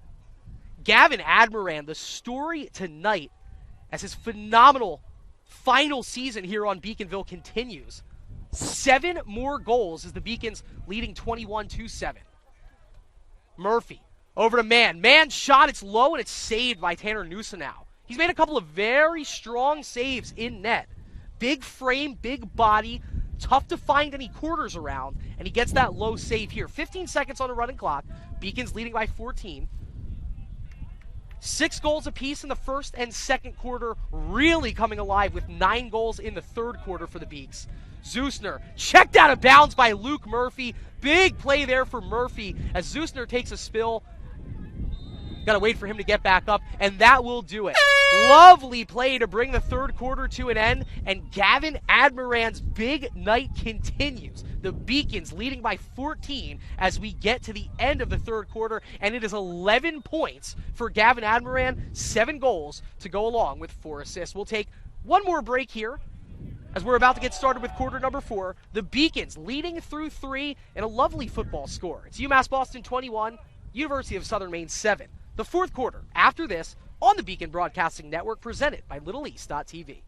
Gavin Admirand, the story tonight, as his phenomenal final season here on Beaconville continues. 7 more goals as the Beacons leading 21-7. Murphy over to Mann. Mann shot, it's low, and it's saved by Tanner Nusinow. He's made a couple of very strong saves in net. Big frame, big body. Tough to find any quarters around, and he gets that low save here. 15 seconds on the running clock. Beacons leading by 14. 6 goals apiece in the first and second quarter, really coming alive with 9 goals in the third quarter for the Beaks. Zusner checked out of bounds by Luke Murphy. Big play there for Murphy as Zusner takes a spill. Got to wait for him to get back up, and that will do it. Lovely play to bring the third quarter to an end, and Gavin Admirand's big night continues. The Beacons leading by 14 as we get to the end of the third quarter, and it is 11 points for Gavin Admirand, 7 goals to go along with 4 assists. We'll take one more break here as we're about to get started with quarter number 4. The Beacons leading through 3 in a lovely football score. It's UMass Boston 21, University of Southern Maine 7. The fourth quarter after this on the Beacon Broadcasting Network, presented by LittleEast.tv.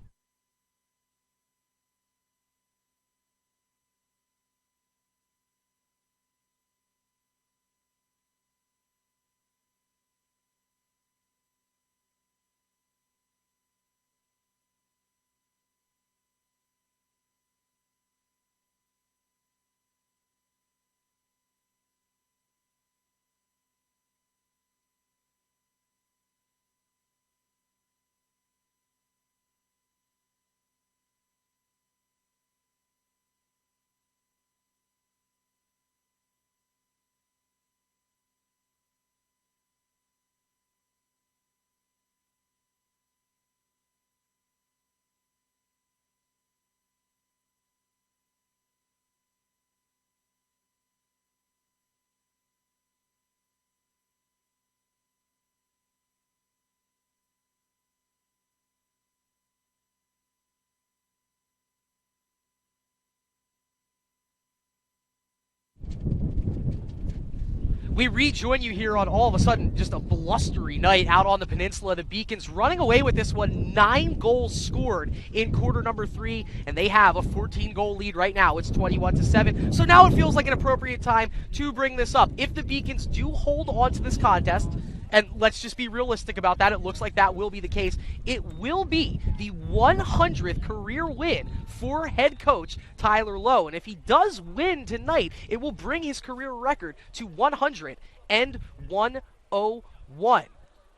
We rejoin you here on all of a sudden just a blustery night out on the peninsula. The Beacons running away with this one, 9 goals scored in quarter number 3, and they have a 14-goal lead right now. It's 21-7. So now it feels like an appropriate time to bring this up. If the Beacons do hold on to this contest, And let's just be realistic about that. It looks like that will be the case. It will be the 100th career win for head coach Tyler Lowe. And if he does win tonight, it will bring his career record to 101.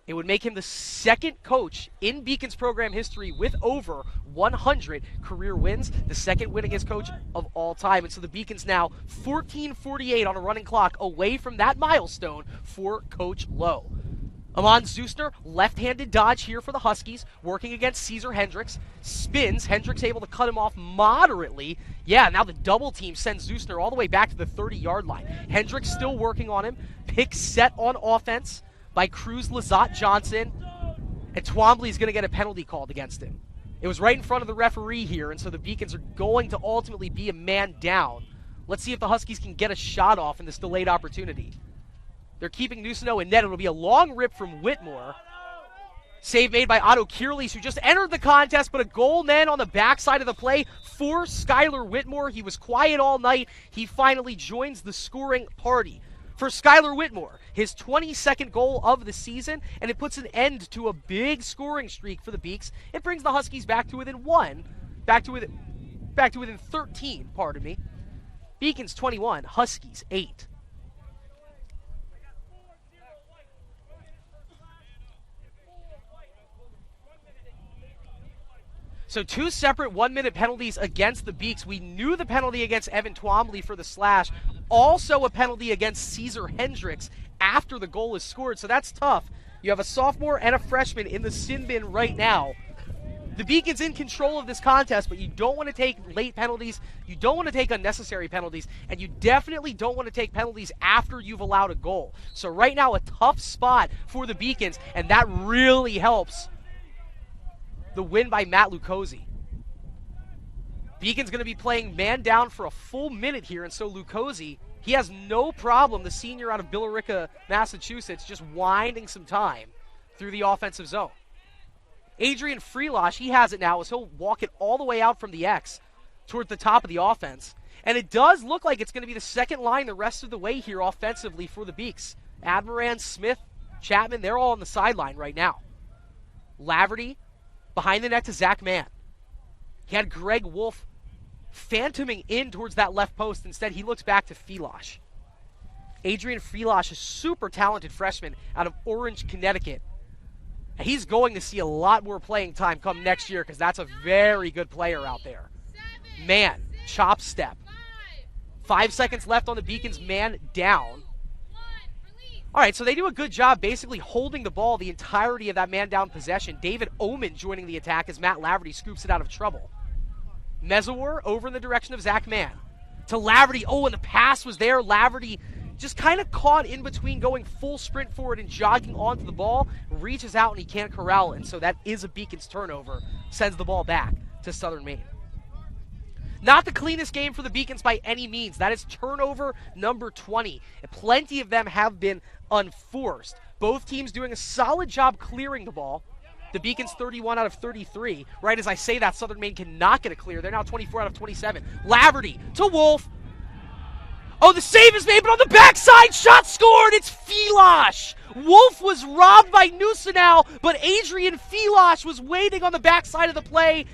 It would make him the second coach in Beacon's program history with over 100 career wins, the second winningest coach of all time. And so the Beacons now 14:48 on a running clock away from that milestone for Coach Lowe. Amon Zusner, left-handed dodge here for the Huskies, working against Caesar Hendricks. Spins, Hendricks able to cut him off moderately. Yeah, now the double team sends Zusner all the way back to the 30-yard line. Hendricks still working on him. Pick set on offense by Cruz, Lazat, Johnson. And Twombly's going to get a penalty called against him. It was right in front of the referee here, and so the Beacons are going to ultimately be a man down. Let's see if the Huskies can get a shot off in this delayed opportunity. They're keeping Nusino in net. It'll be a long rip from Whitmore. Save made by Otto Kierlees, who just entered the contest, but a goal then on the backside of the play for Skylar Whitmore. He was quiet all night. He finally joins the scoring party. For Skylar Whitmore, his 22nd goal of the season, and it puts an end to a big scoring streak for the Beaks. It brings the Huskies back to within 13, pardon me. Beacons 21, Huskies 8. So two separate one-minute penalties against the Beaks. We knew the penalty against Evan Twombly for the slash. Also a penalty against Caesar Hendricks after the goal is scored. So that's tough. You have a sophomore and a freshman in the sin bin right now. The Beacons in control of this contest, but you don't want to take late penalties. You don't want to take unnecessary penalties. And you definitely don't want to take penalties after you've allowed a goal. So right now a tough spot for the Beacons, and that really helps the win by Matt Lucozzi. Beacon's going to be playing man down for a full minute here, and so Lucozzi, he has no problem, the senior out of Billerica, Massachusetts, just winding some time through the offensive zone. Adrian Freelosh, he has it now as he'll walk it all the way out from the X toward the top of the offense. And it does look like it's going to be the second line the rest of the way here offensively for the Beaks. Admiran, Smith, Chapman, they're all on the sideline right now. Laverty behind the net to Zach Mann. He had Greg Wolf phantoming in towards that left post. Instead, he looks back to Freelosh. Adrian Freelosh, a super talented freshman out of Orange, Connecticut. And he's going to see a lot more playing time come next year because that's a very good player out there. Mann, chop step. 5 seconds left on the Beacons, man down. All right, so they do a good job basically holding the ball the entirety of that man-down possession. David Oman joining the attack as Matt Laverty scoops it out of trouble. Mezawar over in the direction of Zach Mann. To Laverty. Oh, and the pass was there. Laverty just kind of caught in between going full sprint forward and jogging onto the ball. Reaches out and he can't corral it. And so that is a Beacons turnover. Sends the ball back to Southern Maine. Not the cleanest game for the Beacons by any means. That is turnover number 20. And plenty of them have been unforced. Both teams doing a solid job clearing the ball. The Beacons 31 out of 33. Right as I say that, Southern Maine cannot get a clear. They're now 24 out of 27. Laverty to Wolf. Oh, the save is made, but on the backside, shot scored. It's Freelosh. Wolf was robbed by Nusino, but Adrian Freelosh was waiting on the backside of the play.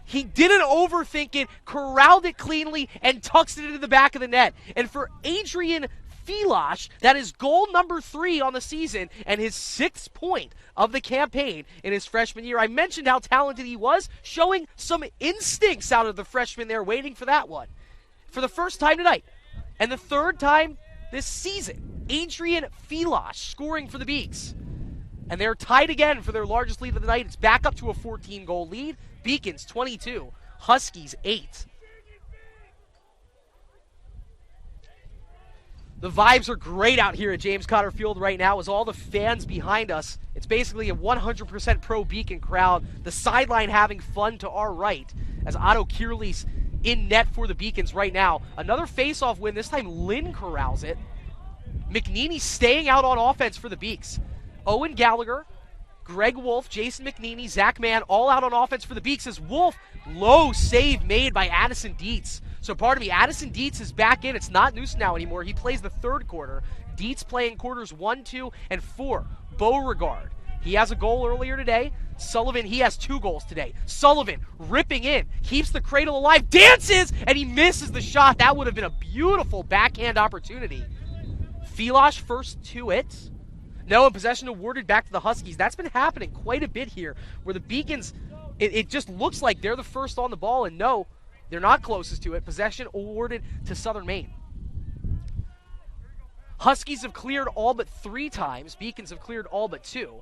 He didn't overthink it, corralled it cleanly, and tucks it into the back of the net. And for Adrian Freelosh, that is goal number 3 on the season and his 6th point of the campaign in his freshman year. I mentioned how talented he was, showing some instincts out of the freshman there, waiting for that one. For the first time tonight, and the third time this season, Adrian Freelosh scoring for the Beaks. And they're tied again for their largest lead of the night. It's back up to a 14-goal lead. Beacons 22, Huskies 8. The vibes are great out here at James Cotter Field right now as all the fans behind us. It's basically a 100% pro-Beacon crowd. The sideline having fun to our right as Otto Kierlees in net for the Beacons right now. Another face-off win. This time Lynn corrals it. McNeely staying out on offense for the Beaks. Owen Gallagher, Greg Wolf, Jason McNeely, Zach Mann, all out on offense for the Beaks as Wolf, low save made by Addison Dietz. So pardon me, Addison Dietz is back in. It's not Noose now anymore. He plays the third quarter. Dietz playing quarters 1, 2, and 4. Beauregard, he has a goal earlier today. Sullivan, he has 2 goals today. Sullivan ripping in, keeps the cradle alive, dances, and he misses the shot. That would have been a beautiful backhand opportunity. Filosh first to it. No, and possession awarded back to the Huskies. That's been happening quite a bit here, where the Beacons, it just looks like they're the first on the ball, and no, they're not closest to it. Possession awarded to Southern Maine. Huskies have cleared all but 3 times. Beacons have cleared all but 2.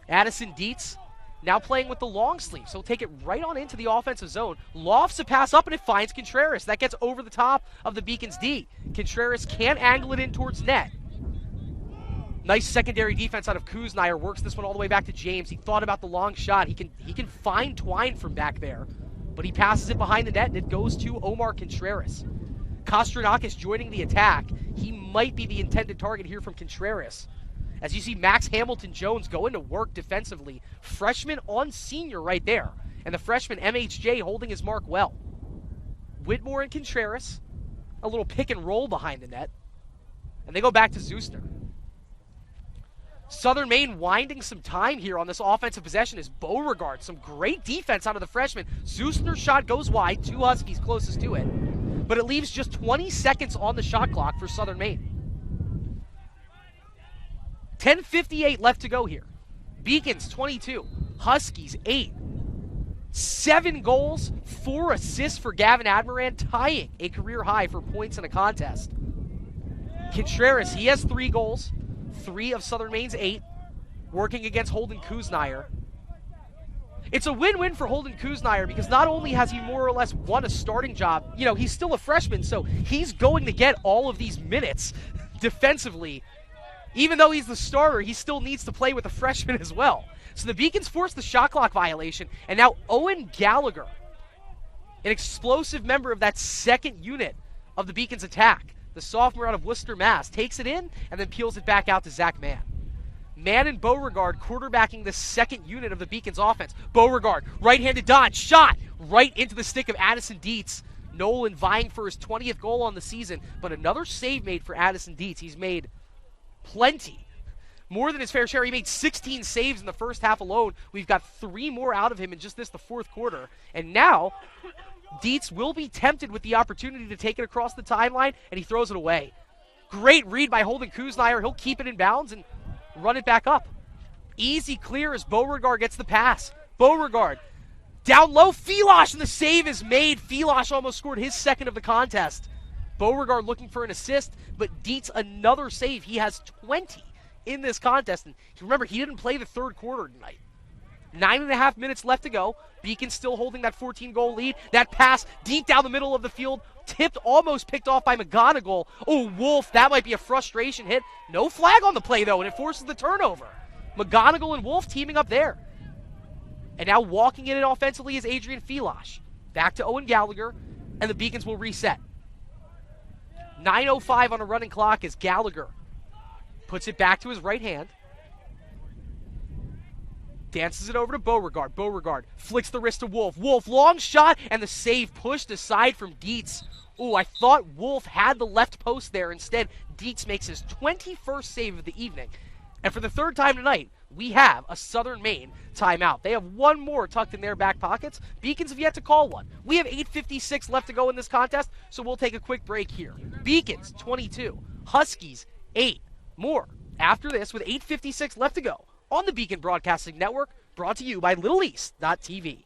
Addison Dietz now playing with the long sleeve, so he'll take it right on into the offensive zone. Lofts a pass up, and it finds Contreras. That gets over the top of the Beacons' D. Contreras can't angle it in towards net. Nice secondary defense out of Kuznaier. Works this one all the way back to James. He thought about the long shot. He can find Twine from back there, but he passes it behind the net, and it goes to Omar Contreras. Kostranakis joining the attack. He might be the intended target here from Contreras. As you see Max Hamilton-Jones going to work defensively. Freshman on senior right there. And the freshman MHJ holding his mark well. Whitmore and Contreras. A little pick and roll behind the net. And they go back to Zeuster. Southern Maine winding some time here on this offensive possession is Beauregard. Some great defense out of the freshman. Zeuster's shot goes wide. 2 Huskies closest to it. But it leaves just 20 seconds on the shot clock for Southern Maine. 10:58 left to go here. Beacons 22, Huskies 8. 7 goals, 4 assists for Gavin Admiran, tying a career high for points in a contest. Contreras, he has 3 goals, 3 of Southern Maine's 8, working against Holden Kuznaier. It's a win-win for Holden Kuznaier because not only has he more or less won a starting job, he's still a freshman, so he's going to get all of these minutes defensively. Even though he's the starter, he still needs to play with a freshman as well. So the Beacons force the shot clock violation, and now Owen Gallagher, an explosive member of that second unit of the Beacons attack, the sophomore out of Worcester, Mass, takes it in and then peels it back out to Zach Mann. Mann and Beauregard quarterbacking the second unit of the Beacons offense. Beauregard, right-handed dodge, shot right into the stick of Addison Dietz. Nolan vying for his 20th goal on the season, but another save made for Addison Dietz. He's made plenty. More than his fair share. He made 16 saves in the first half alone. We've got 3 more out of him in just the 4th quarter. And now, Dietz will be tempted with the opportunity to take it across the timeline, and he throws it away. Great read by Holden Kuznaier. He'll keep it in bounds and run it back up. Easy clear as Beauregard gets the pass. Beauregard down low. Filosh, and the save is made. Filosh almost scored his 2nd of the contest. Beauregard looking for an assist, but Dietz another save. He has 20 in this contest. And remember, he didn't play the 3rd quarter tonight. 9.5 minutes left to go. Beacon still holding that 14-goal lead. That pass deep down the middle of the field, tipped, almost picked off by McGonigal. Oh, Wolf, that might be a frustration hit. No flag on the play, though, and it forces the turnover. McGonigal and Wolf teaming up there. And now walking in it offensively is Adrian Filosh. Back to Owen Gallagher, and the Beacons will reset. 9:05 on a running clock as Gallagher puts it back to his right hand. Dances it over to Beauregard. Beauregard flicks the wrist to Wolf. Wolf, long shot, and the save pushed aside from Dietz. Ooh, I thought Wolf had the left post there. Instead, Dietz makes his 21st save of the evening. And for the 3rd time tonight, we have a Southern Maine timeout. They have 1 more tucked in their back pockets. Beacons have yet to call one. We have 8:56 left to go in this contest, so we'll take a quick break here. Beacons, 22. Huskies, 8. More after this with 8:56 left to go on the Beacon Broadcasting Network, brought to you by LittleEast.tv.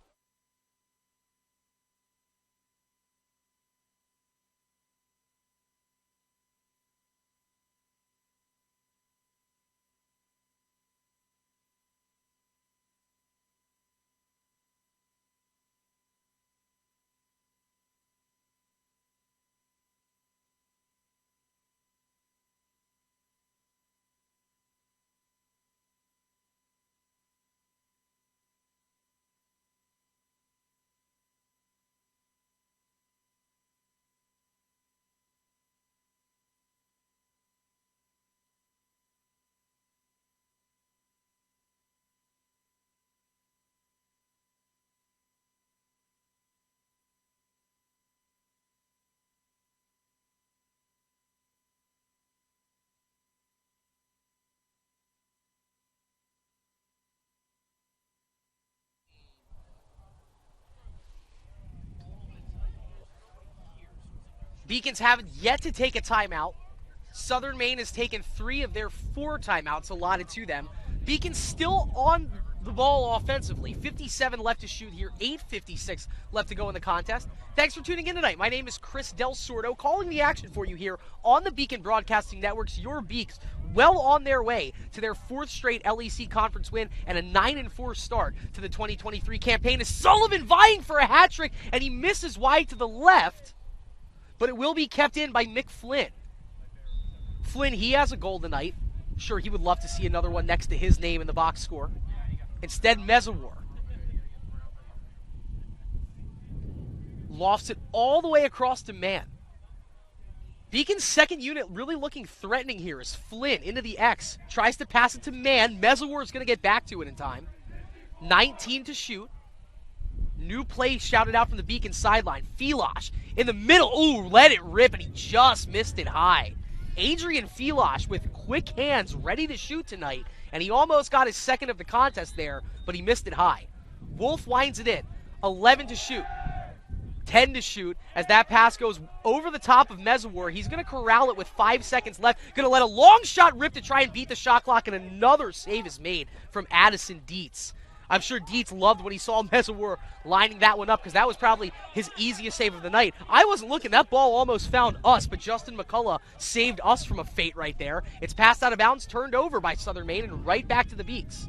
Beacons haven't yet to take a timeout. Southern Maine has taken 3 of their 4 timeouts allotted to them. Beacons still on the ball offensively. 57 left to shoot here, 8:56 left to go in the contest. Thanks for tuning in tonight. My name is Chris Del Sordo, calling the action for you here on the Beacon Broadcasting Networks. Your Beaks well on their way to their 4th straight LEC conference win and a 9-4 start to the 2023 campaign. Is Sullivan vying for a hat trick, and he misses wide to the left, but it will be kept in by Mick Flynn. Flynn, he has a goal tonight. Sure, he would love to see another one next to his name in the box score. Instead, Mezawar lofts it all the way across to Mann. Beacon's second unit really looking threatening here as Flynn into the X. Tries to pass it to Mann. Mezawar is going to get back to it in time. 19 to shoot. New play shouted out from the Beacon sideline. Filosh in the middle. Ooh, let it rip, and he just missed it high. Adrian Filosh with quick hands ready to shoot tonight, and he almost got his second of the contest there, but he missed it high. Wolf winds it in. 11 to shoot. 10 to shoot as that pass goes over the top of Mezawar. He's going to corral it with 5 seconds left. Going to let a long shot rip to try and beat the shot clock, and another save is made from Addison Dietz. I'm sure Dietz loved when he saw Mezawar lining that one up because that was probably his easiest save of the night. I wasn't looking. That ball almost found us, but Justin McCullough saved us from a fate right there. It's passed out of bounds, turned over by Southern Maine, and right back to the Beaks.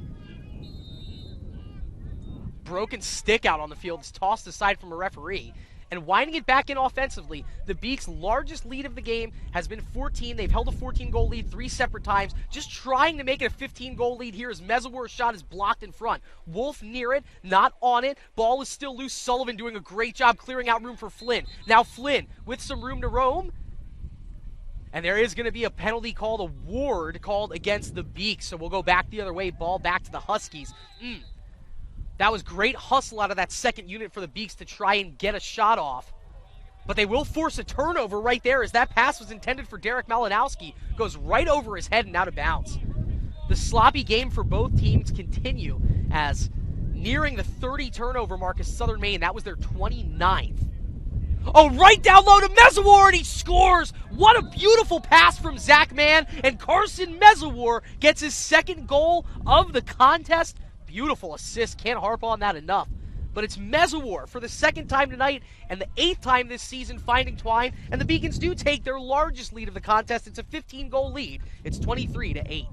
Broken stick out on the field is tossed aside from a referee. And winding it back in offensively, the Beaks' largest lead of the game has been 14. They've held a 14-goal lead 3 separate times, just trying to make it a 15-goal lead here as Mezawar's shot is blocked in front. Wolf near it, not on it. Ball is still loose. Sullivan doing a great job clearing out room for Flynn. Now Flynn with some room to roam. And there is going to be a penalty called, a ward called against the Beaks. So we'll go back the other way, ball back to the Huskies. That was great hustle out of that second unit for the Beaks to try and get a shot off. But they will force a turnover right there as that pass was intended for Derek Malinowski. Goes right over his head and out of bounds. The sloppy game for both teams continue as nearing the 30 turnover mark is Southern Maine. That was their 29th. Oh, right down low to Mezawar, and he scores! What a beautiful pass from Zach Mann, and Carson Mezawar gets his second goal of the contest. Beautiful assist, can't harp on that enough. But it's Mezawar for the 2nd time tonight and the 8th time this season finding twine, and the Beacons do take their largest lead of the contest. It's a 15-goal lead. It's 23-8.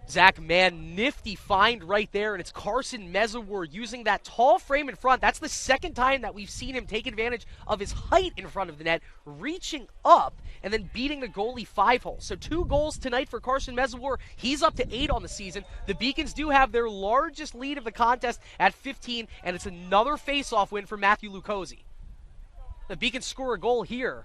Zach Mann, nifty find right there, and it's Carson Mezawar using that tall frame in front. That's the 2nd time that we've seen him take advantage of his height in front of the net, reaching up and then beating the goalie 5-hole. So 2 goals tonight for Carson Mezawar. He's up to 8 on the season. The Beacons do have their largest lead of the contest at 15, and it's another face-off win for Matthew Lucosi. The Beacons score a goal here.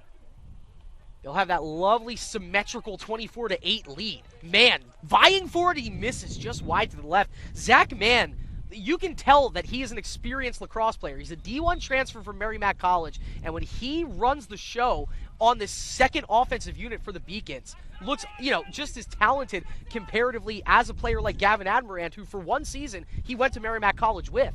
They'll have that lovely symmetrical 24-8 lead. Mann, vying for it, he misses just wide to the left. Zach Mann, you can tell that he is an experienced lacrosse player. He's a D1 transfer from Merrimack College, and when he runs the show on this second offensive unit for the Beacons, looks, just as talented comparatively as a player like Gavin Admirant, who for one season he went to Merrimack College with.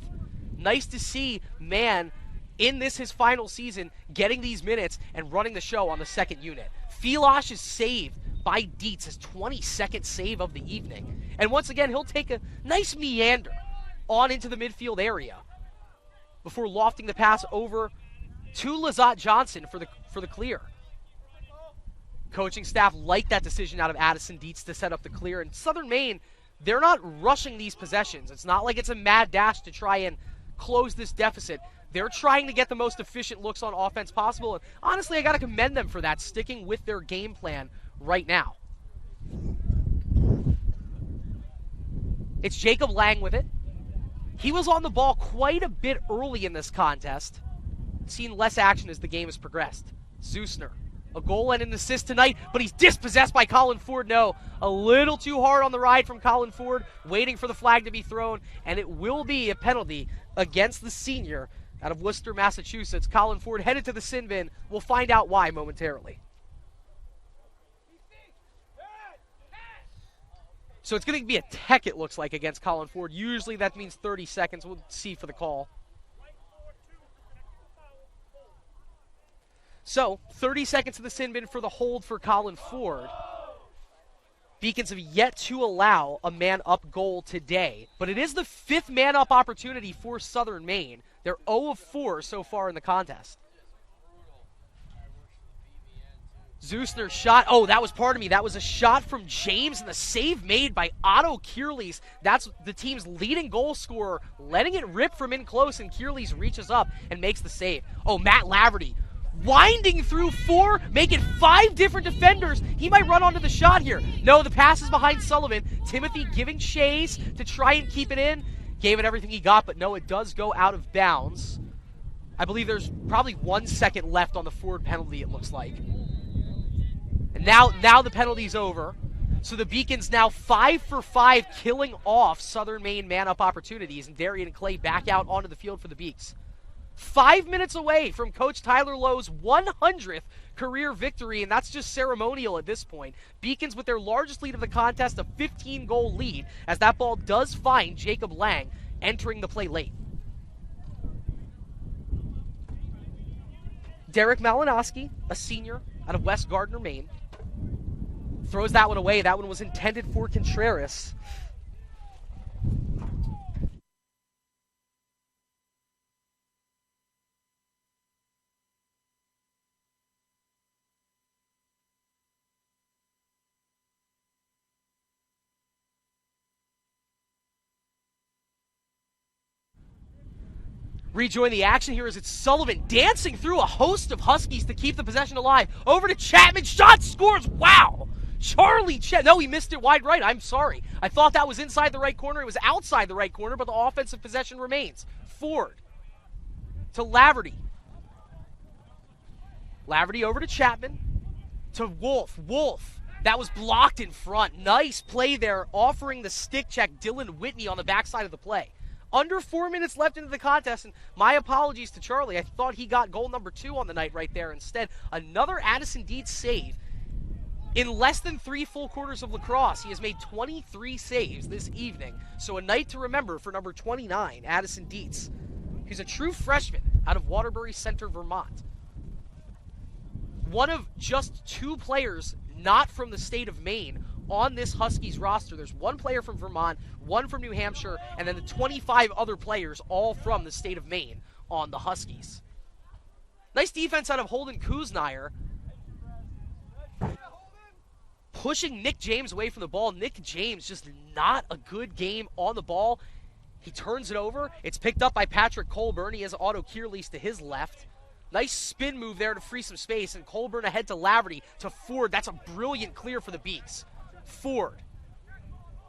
Nice to see Mann in this his final season, getting these minutes and running the show on the second unit. Filosh is saved by Dietz, his 22nd save of the evening. And once again, he'll take a nice meander on into the midfield area before lofting the pass over to Lazat Johnson for the clear. Coaching staff liked that decision out of Addison Dietz to set up the clear. And Southern Maine, they're not rushing these possessions. It's not like it's a mad dash to try and close this deficit. They're trying to get the most efficient looks on offense possible. And honestly, I got to commend them for that, sticking with their game plan right now. It's Jacob Lang with it. He was on the ball quite a bit early in this contest. Seen less action as the game has progressed. Zeusner, a goal and an assist tonight, but he's dispossessed by Colin Ford. No, a little too hard on the ride from Colin Ford, waiting for the flag to be thrown, and it will be a penalty against the senior out of Worcester, Massachusetts. Colin Ford headed to the sin bin. We'll find out why momentarily. So it's going to be a tech, it looks like, against Colin Ford. Usually that means 30 seconds. We'll see for the call. So 30 seconds to the sin bin for the hold for Colin Ford. Beacons have yet to allow a man-up goal today, but it is the 5th man-up opportunity for Southern Maine. They're 0 of 4 so far in the contest. Zusner's shot. Oh, that was part of me. That was a shot from James and the save made by Otto Kierlees. That's the team's leading goal scorer, letting it rip from in close, and Kierlees reaches up and makes the save. Oh, Matt Laverty winding through 4, making 5 different defenders. He might run onto the shot here. No, the pass is behind Sullivan. Timothy giving chase to try and keep it in. Gave it everything he got, but no, it does go out of bounds. I believe there's probably 1 second left on the Ford penalty, it looks like. And now the penalty's over. So the Beacons now 5 for 5, killing off Southern Maine man-up opportunities, and Darian and Clay back out onto the field for the Beaks. 5 minutes away from Coach Tyler Lowe's 100th career victory, and that's just ceremonial at this point. Beacons with their largest lead of the contest, a 15-goal lead, as that ball does find Jacob Lang entering the play late. Derek Malinowski, a senior out of West Gardner, Maine, throws that one away. That one was intended for Contreras. Rejoin the action here as it's Sullivan dancing through a host of Huskies to keep the possession alive. Over to Chapman. Shot scores. Wow. Charlie Chapman. No, he missed it wide right. I'm sorry. I thought that was inside the right corner. It was outside the right corner, but the offensive possession remains. Ford to Laverty. Laverty over to Chapman. To Wolf. Wolf. That was blocked in front. Nice play there, offering the stick check. Dylan Whitney on the backside of the play. Under 4 minutes left into the contest, and my apologies to Charlie. I thought he got goal number 2 on the night right there. Instead, another Addison Dietz save. In less than 3 full quarters of lacrosse, he has made 23 saves this evening. So a night to remember for number 29, Addison Dietz, who's a true freshman out of Waterbury Center, Vermont. One of just 2 players not from the state of Maine on this Huskies roster. There's 1 player from Vermont, 1 from New Hampshire, and then the 25 other players all from the state of Maine on the Huskies. Nice defense out of Holden Kuznire. Pushing Nick James away from the ball. Nick James just not a good game on the ball. He turns it over. It's picked up by Patrick Colburn. He has Otto Kierlees to his left. Nice spin move there to free some space, and Colburn ahead to Laverty, to Ford. That's a brilliant clear for the Beaks. Ford.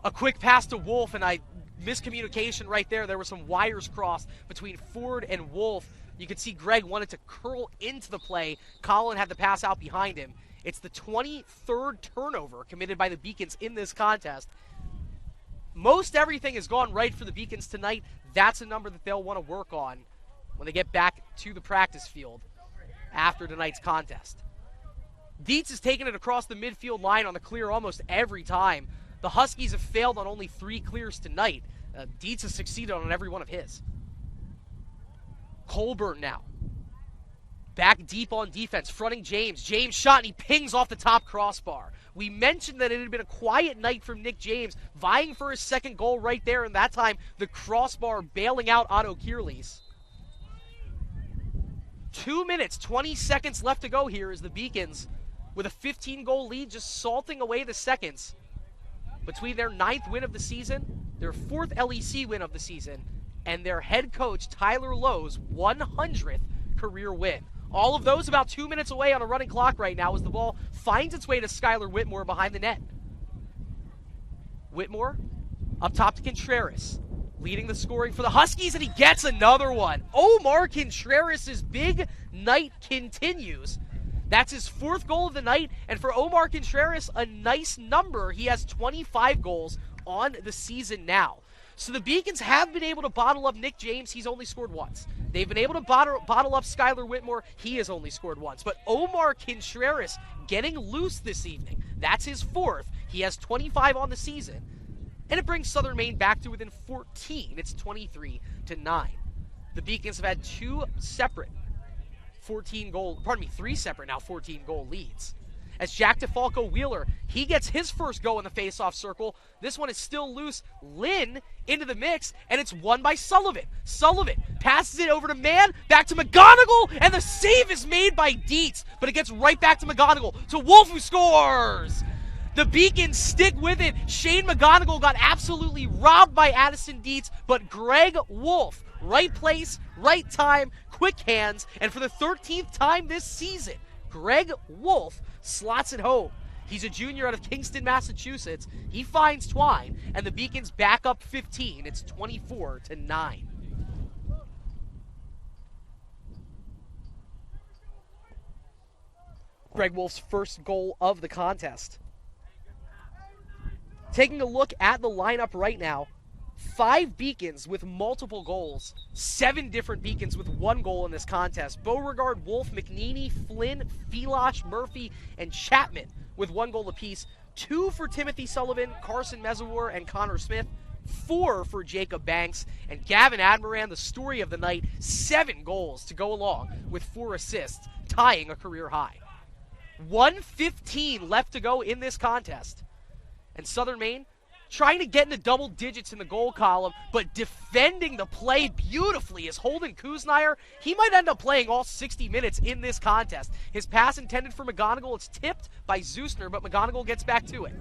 A quick pass to Wolf, and miscommunication right there. There were some wires crossed between Ford and Wolf. You could see Greg wanted to curl into the play. Colin had the pass out behind him. It's the 23rd turnover committed by the Beacons in this contest. Most everything has gone right for the Beacons tonight. That's a number that they'll want to work on when they get back to the practice field after tonight's contest. Dietz has taken it across the midfield line on the clear almost every time. The Huskies have failed on only 3 clears tonight. Dietz has succeeded on every one of his. Colburn now. Back deep on defense, fronting James. James shot, and he pings off the top crossbar. We mentioned that it had been a quiet night from Nick James, vying for his 2nd goal right there, and that time the crossbar bailing out Otto Kierlees. 2 minutes, 20 seconds left to go here as the Beacons, with a 15-goal lead, just salting away the seconds between their 9th win of the season, their 4th LEC win of the season, and their head coach Tyler Lowe's 100th career win. All of those about 2 minutes away on a running clock right now as the ball finds its way to Skylar Whitmore behind the net. Whitmore up top to Contreras, leading the scoring for the Huskies, and he gets another one. Omar Contreras' big night continues. That's his 4th goal of the night, and for Omar Contreras, a nice number. He has 25 goals on the season now. So the Beacons have been able to bottle up Nick James. He's only scored once. They've been able to bottle up Skylar Whitmore. He has only scored once. But Omar Contreras getting loose this evening. That's his 4th. He has 25 on the season. and it brings Southern Maine back to within 14. It's 23-9. The Beacons have had three separate now 14-goal leads. As Jack DeFalco Wheeler, he gets his first go in the face-off circle. This one is still loose. Lynn into the mix, and it's won by Sullivan. Sullivan passes it over to Mann, back to McGonigal, and the save is made by Dietz, but it gets right back to McGonigal, to Wolf, who scores! The Beacons stick with it. Shane McGonigal got absolutely robbed by Addison Dietz, but Greg Wolf, right place, right time, quick hands, and for the 13th time this season, Greg Wolf slots it home. He's a junior out of Kingston, Massachusetts. He finds Twine, and the Beacons back up 15. It's 24-9. Greg Wolf's first goal of the contest. Taking a look at the lineup right now, 5 Beacons with multiple goals, 7 different Beacons with 1 goal in this contest. Beauregard, Wolf, McNeely, Flynn, Filosh, Murphy, and Chapman with 1 goal apiece. 2 for Timothy Sullivan, Carson Mezawar, and Connor Smith. 4 for Jacob Banks, and Gavin Admiran, the story of the night, 7 goals to go along with 4 assists, tying a career high. 1:15 left to go in this contest. And Southern Maine trying to get into double digits in the goal column, but defending the play beautifully is Holden Kuznire. He might end up playing all 60 minutes in this contest. His pass intended for McGonigal, it's tipped by Zusner, but McGonigal gets back to it.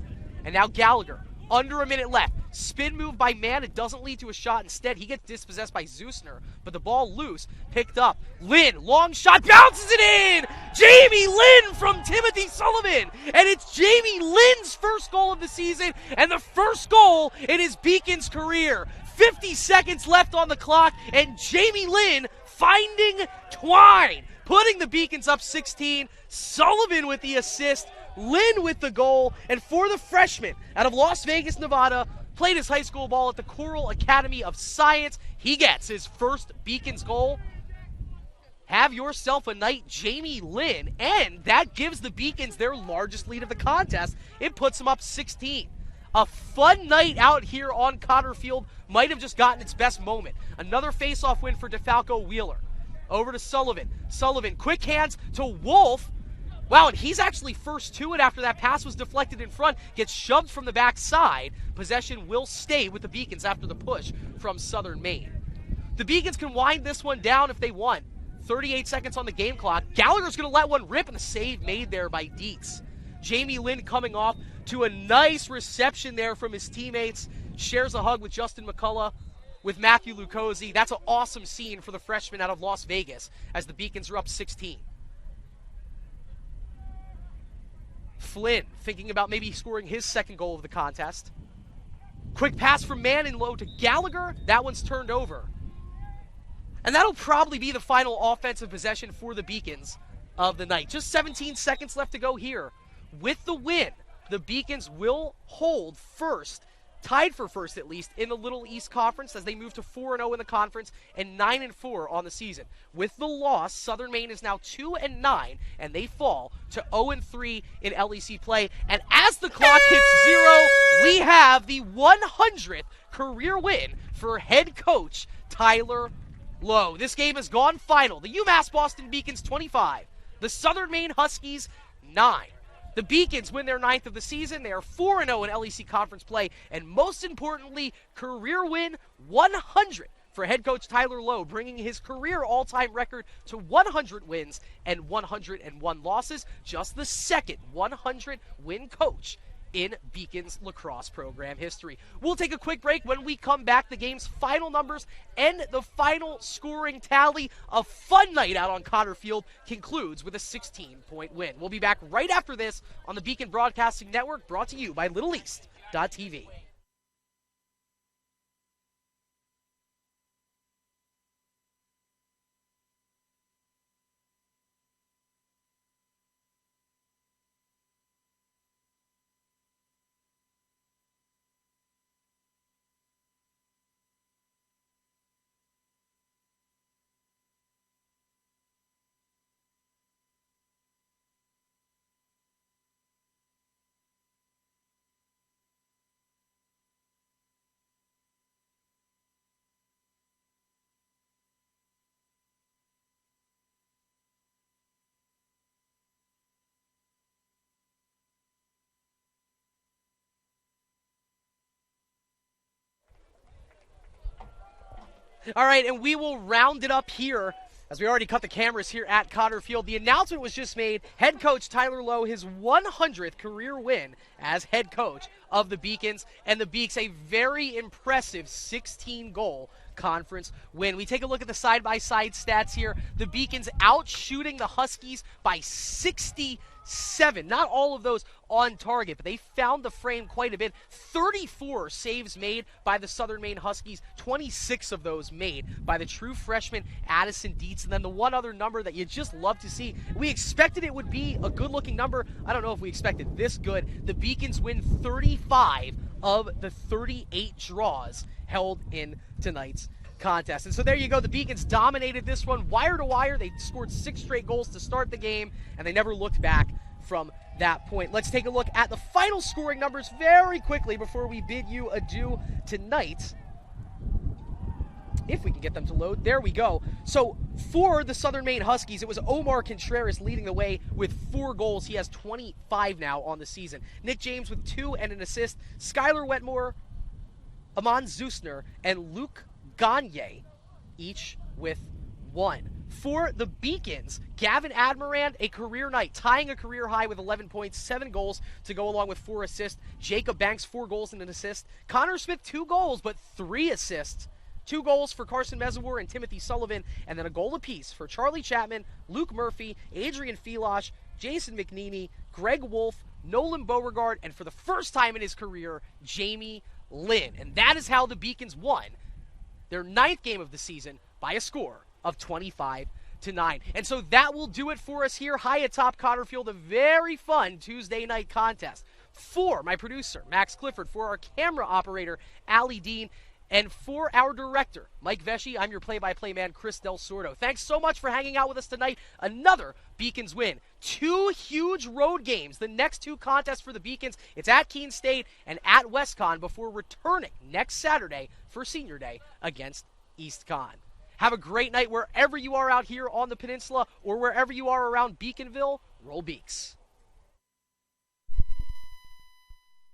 And now Gallagher, under a minute left. Spin move by Mann, it doesn't lead to a shot. Instead, he gets dispossessed by Zusner, but the ball loose, picked up. Lynn, long shot, bounces it in! Jamie Lynn from Timothy Sullivan! And it's Jamie Lynn's first goal of the season, and the first goal in his Beacons career. 50 seconds left on the clock, and Jamie Lynn finding Twine, putting the Beacons up 16. Sullivan with the assist, Lynn with the goal, and for the freshman out of Las Vegas, Nevada, played his high school ball at the Coral Academy of Science. He gets his first Beacons goal. Have yourself a night, Jamie Lynn, and that gives the Beacons their largest lead of the contest. It puts them up 16. A fun night out here on Cotter Field might have just gotten its best moment. Another face-off win for DeFalco Wheeler. Over to Sullivan. Sullivan, quick hands to Wolf. Wow, and he's actually first to it after that pass was deflected in front. Gets shoved from the backside. Possession will stay with the Beacons after the push from Southern Maine. The Beacons can wind this one down if they want. 38 seconds on the game clock. Gallagher's going to let one rip, and the save made there by Dietz. Jamie Lynn coming off to a nice reception there from his teammates. Shares a hug with Justin McCullough, with Matthew Lucozzi. That's an awesome scene for the freshman out of Las Vegas as the Beacons are up 16. Flynn thinking about maybe scoring his second goal of the contest. Quick pass from Mann in low to Gallagher. That one's turned over. And that'll probably be the final offensive possession for the Beacons of the night. Just 17 seconds left to go here. With the win, the Beacons will hold first, tied for first at least, in the Little East Conference as they move to 4-0 in the conference and 9-4 on the season. With the loss, Southern Maine is now 2-9, and they fall to 0-3 in LEC play. And as the clock hits 0, we have the 100th career win for head coach Tyler Lowe. This game has gone final. The UMass Boston Beacons 25, the Southern Maine Huskies 9. The Beacons win their 9th of the season. They are 4-0 in LEC conference play. And most importantly, career win 100 for head coach Tyler Lowe, bringing his career all-time record to 100 wins and 101 losses. Just the second 100-win coach in Beacons lacrosse program history. We'll take a quick break. When we come back, the game's final numbers and the final scoring tally. A fun night out on Cotter Field concludes with a 16-point win. We'll be back right after this on the Beacon Broadcasting Network, brought to you by LittleEast.tv. All right, and we will round it up here as we already cut the cameras here at Cotter Field. The announcement was just made. Head coach Tyler Lowe, his 100th career win as head coach of the Beacons, and the Beaks a very impressive 16-goal conference win. We take a look at the side-by-side stats here. The Beacons outshooting the Huskies by 67. Not all of those on target, but they found the frame quite a bit. 34 saves made by the Southern Maine Huskies, 26 of those made by the true freshman Addison Dietz. And then the one other number that you just love to see, we expected it would be a good-looking number. I don't know if we expected this good. The Beacons win 35 of the 38 draws held in tonight's contest. And so there you go. The Beacons dominated this one wire to wire. They scored 6 straight goals to start the game, and they never looked back from that point. Let's take a look at the final scoring numbers very quickly before we bid you adieu tonight. If we can get them to load. There we go. So for the Southern Maine Huskies, it was Omar Contreras leading the way with 4 goals. He has 25 now on the season. Nick James with 2 and an assist. Skylar Wetmore, Amon Zusner, and Luke Gagne, each with 1. For the Beacons, Gavin Admirand, a career night, tying a career high with 11 points, 7 goals to go along with 4 assists. Jacob Banks, 4 goals and an assist. Connor Smith, 2 goals, but 3 assists. 2 goals for Carson Mezawar and Timothy Sullivan, and then a goal apiece for Charlie Chapman, Luke Murphy, Adrian Filosh, Jason McNeely, Greg Wolf, Nolan Beauregard, and for the first time in his career, Jamie Lynn. And that is how the Beacons won their 9th game of the season by a score of 25-9. And so that will do it for us here high atop Cotter Field, a very fun Tuesday night contest. For my producer, Max Clifford, for our camera operator, Allie Dean, and for our director, Mike Vesci, I'm your play-by-play man, Chris Del Sordo. Thanks so much for hanging out with us tonight. Another Beacons win. 2 huge road games. The next 2 contests for the Beacons, it's at Keene State and at WestCon before returning next Saturday for Senior Day against East Con. Have a great night wherever you are out here on the peninsula or wherever you are around Beaconville. Roll Beaks.